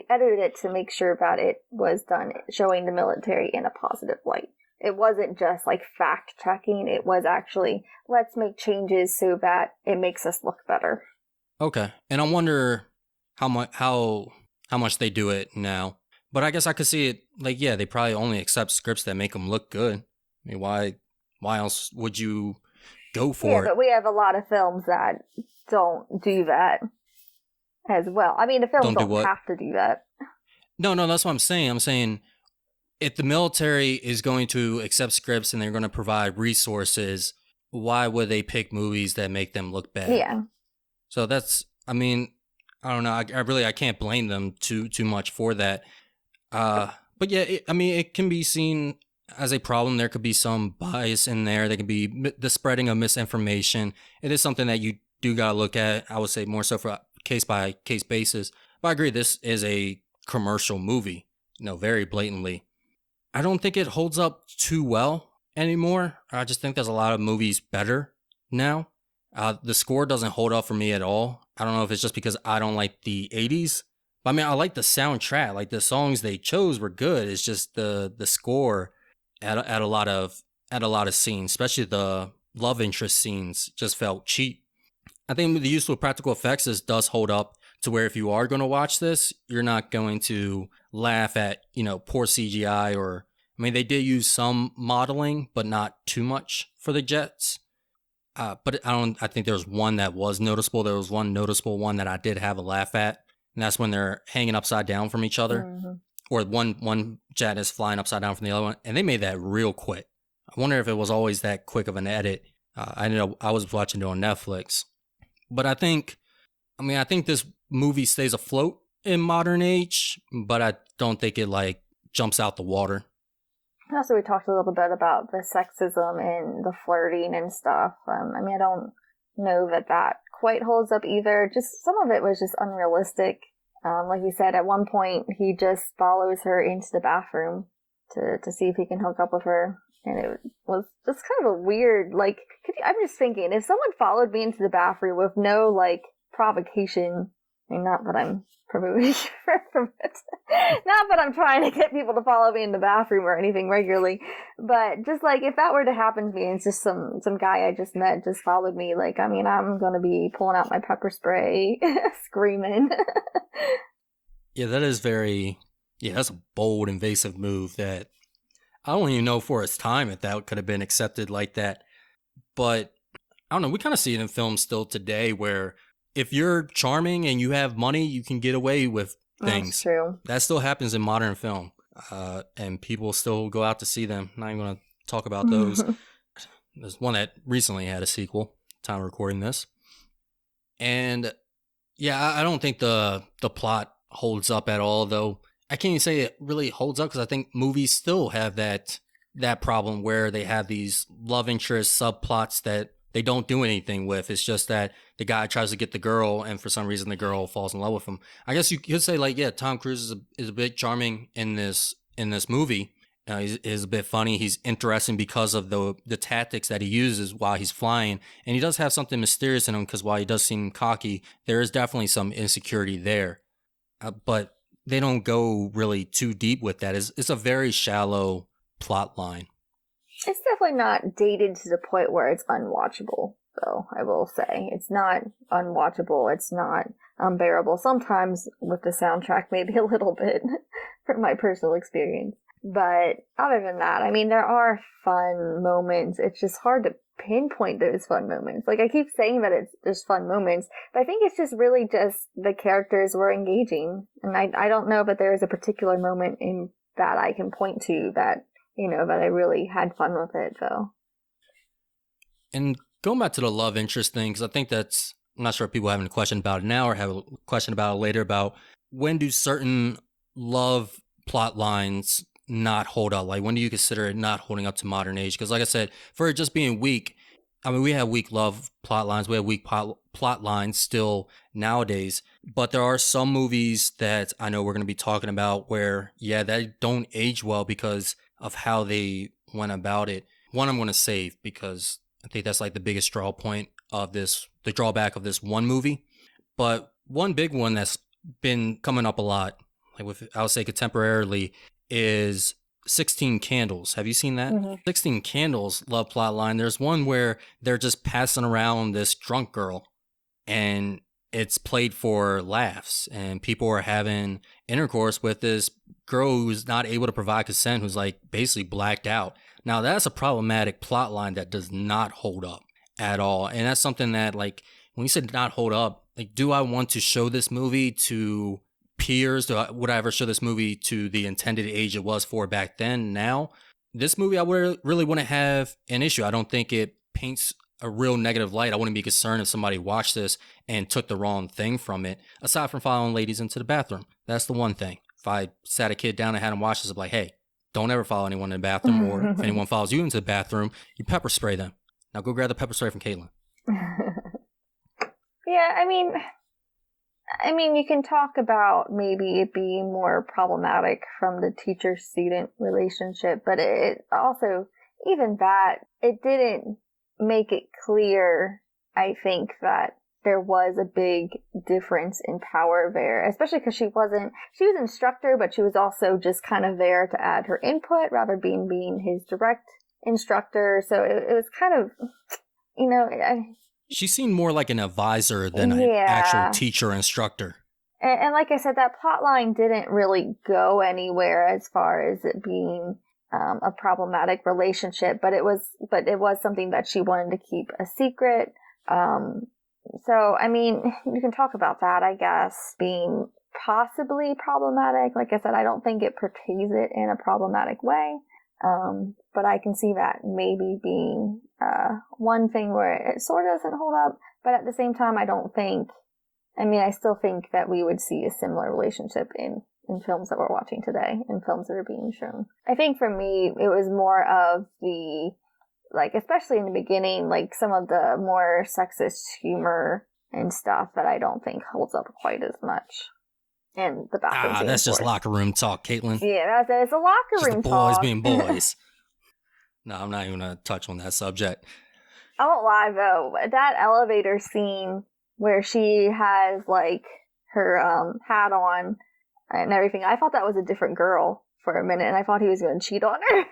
edited it to make sure that it was done showing the military in a positive light. It wasn't just like fact checking. It was actually, let's make changes so that it makes us look better. Okay, and I wonder how much they do it now. But I guess I could see it, like, yeah, they probably only accept scripts that make them look good. I mean, why else would you go for it? Yeah, but we have a lot of films that don't do that as well. I mean, the films don't have to do that. No, that's what I'm saying. I'm saying if the military is going to accept scripts and they're going to provide resources, why would they pick movies that make them look bad? Yeah. So that's, I mean, I don't know. I can't blame them too much for that. But yeah, it can be seen as a problem. There could be some bias in there. There could be the spreading of misinformation. It is something that you do got to look at. I would say more so for a case by case basis. But I agree, this is a commercial movie, very blatantly. I don't think it holds up too well anymore. I just think there's a lot of movies better now. The score doesn't hold up for me at all. I don't know if it's just because I don't like the 80s. But I mean, I like the soundtrack. Like, the songs they chose were good. It's just the score at a lot of scenes, especially the love interest scenes, just felt cheap. I think the use of practical effects does hold up to where if you are going to watch this, you're not going to laugh at, poor CGI or, I mean, they did use some modeling, but not too much for the jets. But I think there was one that was noticeable. There was one noticeable one that I did have a laugh at. And that's when they're hanging upside down from each other. Mm-hmm. Or one jet is flying upside down from the other one. And they made that real quick. I wonder if it was always that quick of an edit. I know I was watching it on Netflix. But I think this movie stays afloat in modern age. But I don't think it, like, jumps out the water. Also, we talked a little bit about the sexism and the flirting and stuff. I don't know that quite holds up either. Just some of it was just unrealistic. Like you said, at one point he just follows her into the bathroom to see if he can hook up with her, and it was just kind of a weird, like, I'm just thinking, if someone followed me into the bathroom with no, like, provocation, I mean, not that I'm promoting from it, not that I'm trying to get people to follow me in the bathroom or anything regularly, but just, like, if that were to happen to me and it's just some guy I just met just followed me, like, I mean, I'm gonna be pulling out my pepper spray screaming. Yeah, that's a bold, invasive move that I don't even know for its time if that could have been accepted like that. But I don't know, we kind of see it in films still today where if you're charming and you have money, you can get away with things. That's true. That still happens in modern film. And people still go out to see them. I'm not even going to talk about those. There's one that recently had a sequel, time of recording this. And yeah, I don't think the plot holds up at all, though. I can't even say it really holds up because I think movies still have that problem where they have these love interest subplots that they don't do anything with. It's just that the guy tries to get the girl, and for some reason the girl falls in love with him. I guess you could say, like, yeah, Tom Cruise is a bit charming in this movie. He's a bit funny. He's interesting because of the tactics that he uses while he's flying, and he does have something mysterious in him because while he does seem cocky, there is definitely some insecurity there. But they don't go really too deep with that. It's a very shallow plot line. It's definitely not dated to the point where it's unwatchable, though, I will say. It's not unwatchable. It's not unbearable. Sometimes with the soundtrack, maybe a little bit, from my personal experience. But other than that, I mean, there are fun moments. It's just hard to pinpoint those fun moments. Like, I keep saying that there's fun moments, but I think it's just really just the characters were engaging. And I don't know that there is a particular moment in that I can point to that, that I really had fun with it, though. And going back to the love interest thing, because I think that's I'm not sure if people have any question about it now or have a question about it later about when do certain love plot lines not hold up? Like, when do you consider it not holding up to modern age? Because like I said, for it just being weak, I mean, we have weak love plot lines. We have weak plot lines still nowadays. But there are some movies that I know we're going to be talking about where, yeah, they don't age well because of how they went about it. One I'm going to save because I think that's like the biggest draw point of this, the drawback of this one movie. But one big one that's been coming up a lot, like with, I would say contemporarily, is 16 Candles. Have you seen that? Mm-hmm. 16 Candles love plot line. There's one where they're just passing around this drunk girl and it's played for laughs and people are having intercourse with this girl who's not able to provide consent, who's like basically blacked out. Now that's a problematic plot line that does not hold up at all. And that's something that, like, when you said not hold up, like, do I want to show this movie to peers? Would I ever show this movie to the intended age it was for back then? Now, this movie, I really wouldn't have an issue. I don't think it paints a real negative light. I wouldn't be concerned if somebody watched this and took the wrong thing from it, aside from following ladies into the bathroom. That's the one thing. If I sat a kid down and had him watch this, I'd be like, hey, don't ever follow anyone in the bathroom, or if anyone follows you into the bathroom, you pepper spray them. Now go grab the pepper spray from Caitlyn. Yeah, I mean, you can talk about maybe it being more problematic from the teacher-student relationship, but it also, even that, it didn't make it clear, I think, that there was a big difference in power there, especially because she was instructor, but she was also just kind of there to add her input rather than being his direct instructor. So it was kind of, you know, she seemed more like an advisor than an actual teacher instructor. And like I said, that plot line didn't really go anywhere as far as it being a problematic relationship, but it was something that she wanted to keep a secret. So, I mean, you can talk about that, I guess, being possibly problematic. Like I said, I don't think it portrays it in a problematic way. But I can see that maybe being one thing where it sort of doesn't hold up. But at the same time, I still think that we would see a similar relationship in films that we're watching today, in films that are being shown. I think for me, it was more of the, like, especially in the beginning, like some of the more sexist humor and stuff that I don't think holds up quite as much. And the bathroom scene, that's just locker room talk, Caitlyn. Yeah, it's a locker room talk. Boys being boys. No, I'm not even going to touch on that subject. I won't lie, though. That elevator scene where she has, like, her hat on and everything, I thought that was a different girl for a minute, and I thought he was going to cheat on her.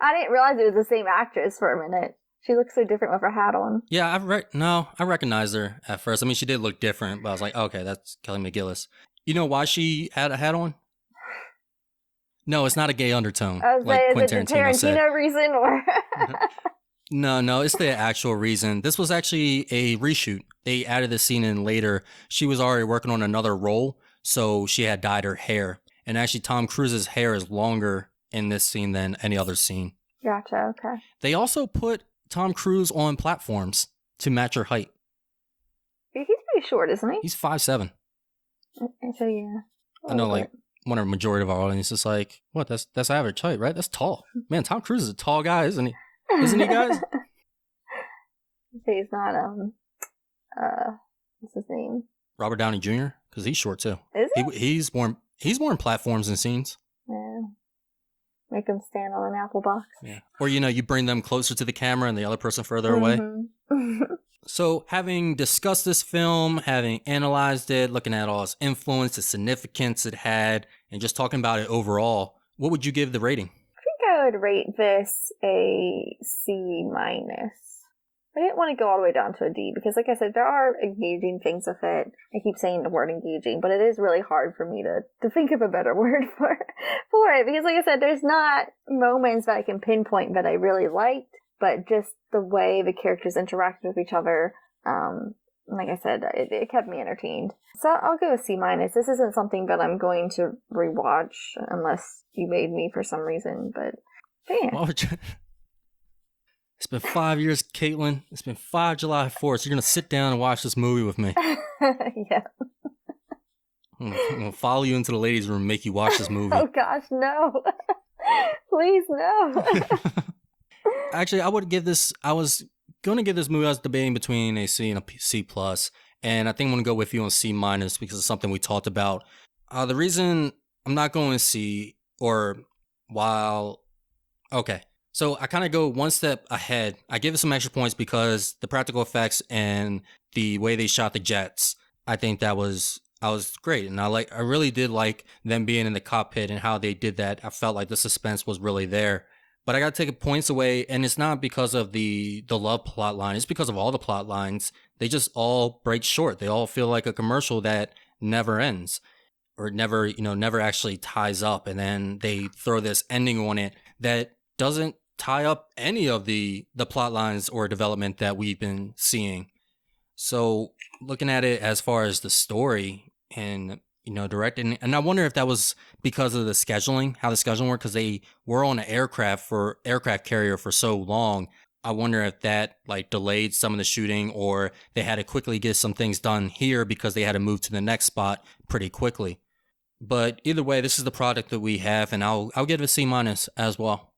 I didn't realize it was the same actress for a minute. She looks so different with her hat on. Yeah, I recognized her at first. I mean, she did look different, but I was like, okay, that's Kelly McGillis. You know why she had a hat on? No, it's not a gay undertone. I was like Quentin Tarantino reason, or No, it's the actual reason. This was actually a reshoot. They added the scene in later. She was already working on another role, so she had dyed her hair. And actually, Tom Cruise's hair is longer in this scene than any other scene. Gotcha. Okay. They also put Tom Cruise on platforms to match her height. He's pretty short, isn't he? He's 5'7". So yeah. I know, like, one of the majority of our audience is like, what? That's average height, right? That's tall. Man, Tom Cruise is a tall guy, isn't he? Isn't he, guys? So he's not what's his name? Robert Downey Jr. Because he's short too. Is he? He's more in platforms and scenes. Yeah. Make him stand on an apple box. Yeah. Or, you bring them closer to the camera and the other person further away. So, having discussed this film, having analyzed it, looking at all its influence, the significance it had, and just talking about it overall, what would you give the rating? I think I would rate this a C-. I didn't want to go all the way down to a D because, like I said, there are engaging things with it. I keep saying the word engaging, but it is really hard for me to think of a better word for it because, like I said, there's not moments that I can pinpoint that I really liked, but just the way the characters interacted with each other, like I said, it kept me entertained. So I'll go with C-. This isn't something that I'm going to rewatch unless you made me for some reason, but yeah. It's been 5 years, Caitlyn. It's been 5 July 4th. So you're going to sit down and watch this movie with me. Yeah. I'm going to follow you into the ladies' room and make you watch this movie. Oh, gosh, no. Please, no. Actually, I was going to give this movie, I was debating between a C and a C+. And I think I'm going to go with you on C- because it's something we talked about. The reason I'm not going to C, okay. So I kind of go one step ahead. I give it some extra points because the practical effects and the way they shot the jets, I think that was great. And I really did like them being in the cockpit and how they did that. I felt like the suspense was really there. But I got to take points away, and it's not because of the love plot line. It's because of all the plot lines. They just all break short. They all feel like a commercial that never ends or never actually ties up. And then they throw this ending on it that doesn't tie up any of the plot lines or development that we've been seeing. So looking at it as far as the story and directing, and I wonder if that was because of the scheduling, how the scheduling worked, because they were on an aircraft carrier for so long. I wonder if that delayed some of the shooting, or they had to quickly get some things done here because they had to move to the next spot pretty quickly. But either way, this is the product that we have, and I'll give it a C- as well.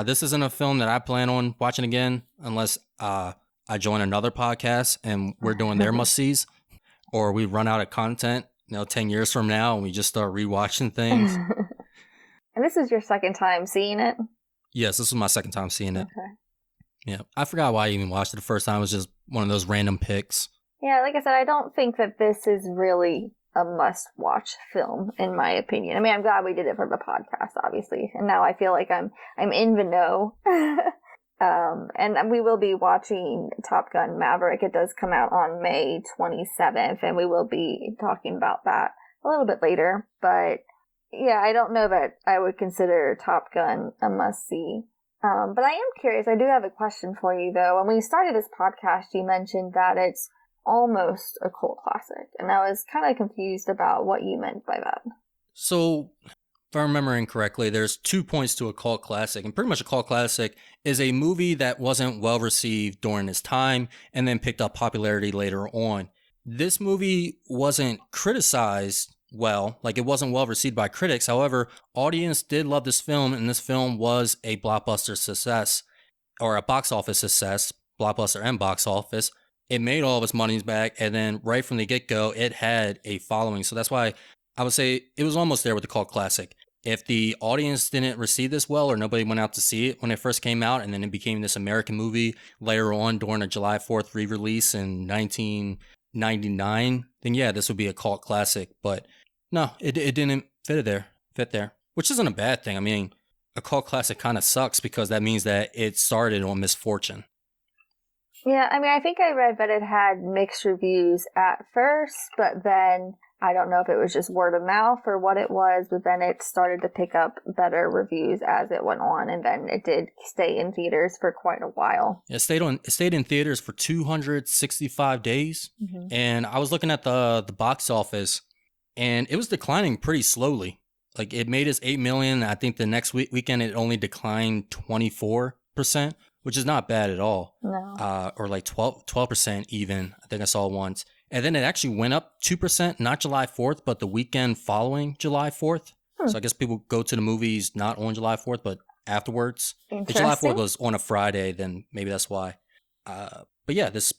This isn't a film that I plan on watching again unless I join another podcast and we're doing their must-sees, or we run out of content 10 years from now and we just start rewatching things. And this is your second time seeing it? Yes, this was my second time seeing it. Okay. Yeah, I forgot why I even watched it the first time. It was just one of those random picks. Yeah, like I said, I don't think that this is really a must-watch film, in my opinion. I mean, I'm glad we did it for the podcast, obviously, and now I feel like I'm in the know. And we will be watching Top Gun Maverick. It does come out on May 27th, and we will be talking about that a little bit later. But yeah, I don't know that I would consider Top Gun a must-see. But I am curious. I do have a question for you, though. When we started this podcast, you mentioned that it's almost a cult classic, and I was kind of confused about what you meant by that. So, if I'm remembering correctly, there's 2 points to a cult classic, and pretty much a cult classic is a movie that wasn't well received during its time and then picked up popularity later on. This movie wasn't criticized well, it wasn't well received by critics. However, audience did love this film, and this film was a blockbuster success, or a box office success, blockbuster and box office. It made all of its monies back, and then right from the get-go, it had a following. So that's why I would say it was almost there with the cult classic. If the audience didn't receive this well, or nobody went out to see it when it first came out, and then it became this American movie later on during a July 4th re-release in 1999, then yeah, this would be a cult classic. But no, it didn't fit there, which isn't a bad thing. I mean, a cult classic kind of sucks because that means that it started on misfortune. Yeah, I mean, I think I read that it had mixed reviews at first, but then I don't know if it was just word of mouth or what it was, but then it started to pick up better reviews as it went on, and then it did stay in theaters for quite a while. It stayed in theaters for 265 days, and I was looking at the box office, and it was declining pretty slowly. It made us $8 million. I think the next weekend it only declined 24%. Which is not bad at all. No. Or 12% even, I think I saw once. And then it actually went up 2%, not July 4th, but the weekend following July 4th. So I guess people go to the movies not on July 4th, but afterwards. If July 4th was on a Friday, then maybe that's why. But yeah, this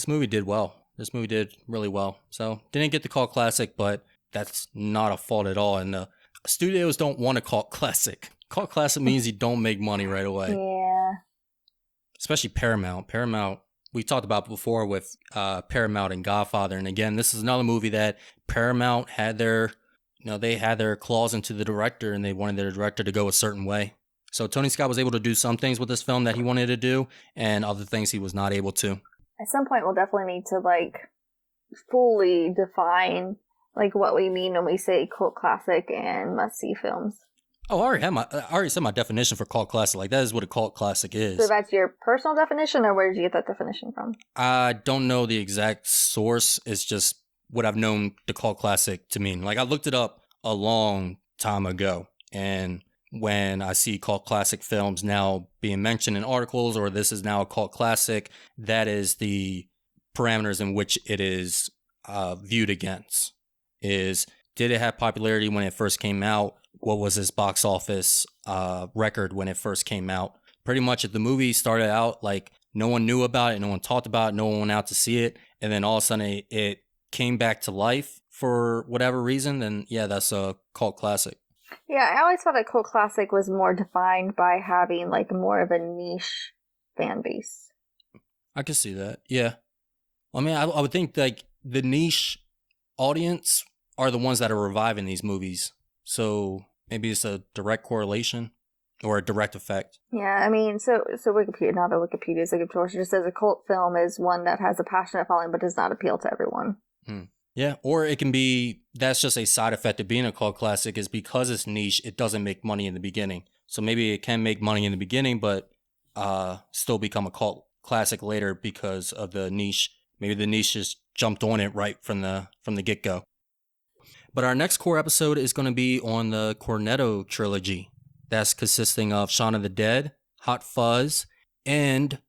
movie did well. This movie did really well. So didn't get the cult classic, but that's not a fault at all. And studios don't want a cult classic. Cult classic means you don't make money right away. Yeah. Especially Paramount. Paramount, we talked about before with Paramount and Godfather. And again, this is another movie that Paramount had their claws into the director, and they wanted their director to go a certain way. So Tony Scott was able to do some things with this film that he wanted to do, and other things he was not able to. At some point, we'll definitely need to fully define what we mean when we say cult classic and must-see films. Oh, I already said my definition for cult classic. That is what a cult classic is. So that's your personal definition, or where did you get that definition from? I don't know the exact source. It's just what I've known the cult classic to mean. I looked it up a long time ago, and when I see cult classic films now being mentioned in articles, or this is now a cult classic, that is the parameters in which it is viewed against. Is, did it have popularity when it first came out? What was its box office record when it first came out? Pretty much if the movie started out like no one knew about it, no one talked about it, no one went out to see it, and then all of a sudden it came back to life for whatever reason, then yeah, that's a cult classic. Yeah, I always thought a cult classic was more defined by having like more of a niche fan base. I could see that, yeah. I mean, I would think like the niche audience are the ones that are reviving these movies. So maybe it's a direct correlation or a direct effect. Yeah, I mean, so Wikipedia, not that Wikipedia is a good source, it just says a cult film is one that has a passionate following but does not appeal to everyone. Yeah, or it can be, that's just a side effect of being a cult classic, is because it's niche, it doesn't make money in the beginning. So maybe it can make money in the beginning, but still become a cult classic later because of the niche. Maybe the niche just jumped on it right from the get-go. But our next core episode is going to be on the Cornetto trilogy. That's consisting of Shaun of the Dead, Hot Fuzz, and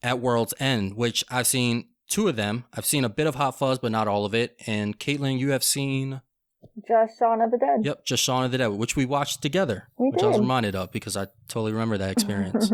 At World's End, which I've seen 2 of them. I've seen a bit of Hot Fuzz, but not all of it. And Caitlyn, you have seen... Just Shaun of the Dead. Yep, just Shaun of the Dead, which we watched together. Which I was reminded of because I totally remember that experience.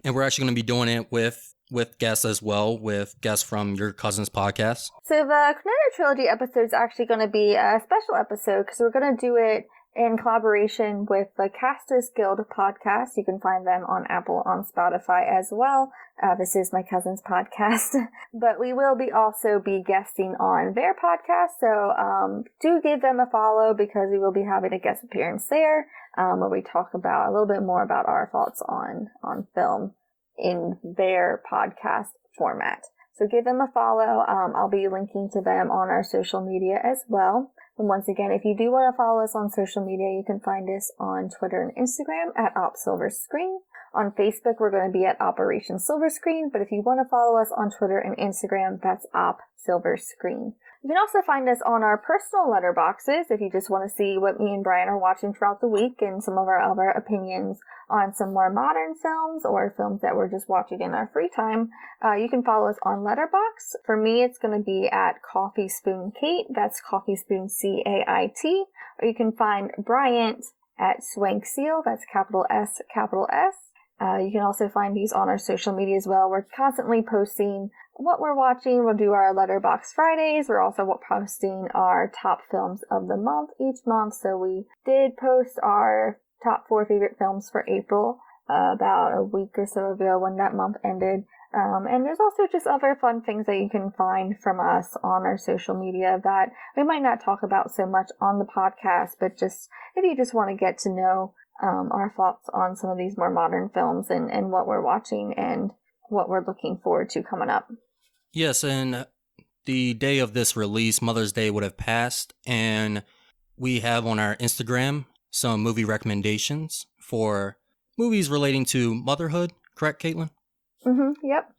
And we're actually going to be doing it with guests as well, with guests from your cousin's podcast. So the Cornetto trilogy episode is actually going to be a special episode because we're going to do it in collaboration with the Casters Guild podcast. You can find them on Apple, on Spotify as well. This is my cousin's podcast, but we will also be guesting on their podcast. So do give them a follow because we will be having a guest appearance there where we talk about a little bit more about our thoughts on film in their podcast format. So give them a follow. I'll be linking to them on our social media as well. And once again, if you do want to follow us on social media, you can find us on Twitter and Instagram at OpSilverScreen. On Facebook, we're going to be at Operation Silver Screen, but if you want to follow us on Twitter and Instagram, that's OpSilverScreen. You can also find us on our personal letterboxes if you just want to see what me and Brian are watching throughout the week and some of our other opinions on some more modern films or films that we're just watching in our free time. You can follow us on Letterboxd. For me, it's going to be at Coffee Spoon Kate. That's Coffee Spoon CAIT. Or you can find Bryant at Swank Seal. That's capital S, capital S. You can also find these on our social media as well. We're constantly posting what we're watching. We'll do our Letterboxd Fridays. We're also posting our top films of the month each month. So we did post our top 4 favorite films for April about a week or so ago when that month ended. And there's also just other fun things that you can find from us on our social media that we might not talk about so much on the podcast, but just if you just want to get to know our thoughts on some of these more modern films and what we're watching and what we're looking forward to coming up. Yes, and the day of this release, Mother's Day, would have passed, and we have on our Instagram some movie recommendations for movies relating to motherhood. Correct, Caitlyn? Yep.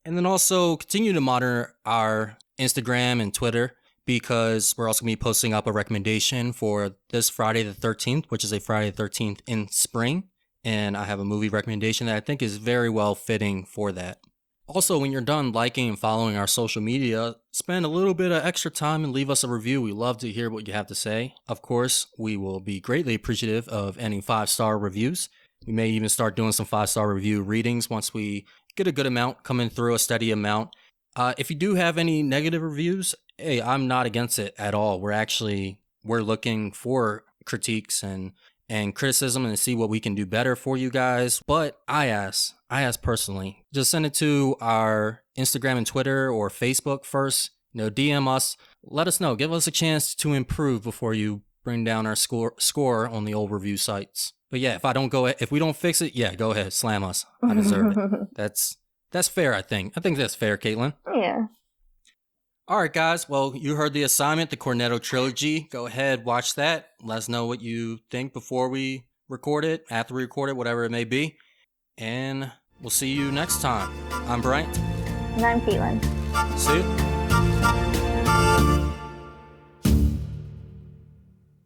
And then also continue to monitor our Instagram and Twitter because we're also going to be posting up a recommendation for this Friday the 13th, which is a Friday the 13th in spring. And I have a movie recommendation that I think is very well fitting for that. Also, when you're done liking and following our social media, spend a little bit of extra time and leave us a review. We love to hear what you have to say. Of course, we will be greatly appreciative of any 5-star reviews. We may even start doing some 5-star review readings once we get a good amount coming through, a steady amount. If you do have any negative reviews, hey, I'm not against it at all. We're looking for critiques and criticism and to see what we can do better for you guys. But I ask personally, just send it to our Instagram and Twitter or Facebook first. DM us, let us know, give us a chance to improve before you bring down our score on the old review sites. But yeah, if we don't fix it, yeah, go ahead, slam us. I deserve it. That's fair, I think. I think that's fair, Caitlyn. Yeah. All right, guys. Well, you heard the assignment, the Cornetto trilogy. Go ahead, watch that. Let us know what you think before we record it, after we record it, whatever it may be. And we'll see you next time. I'm Bryant. And I'm Caitlyn. See you.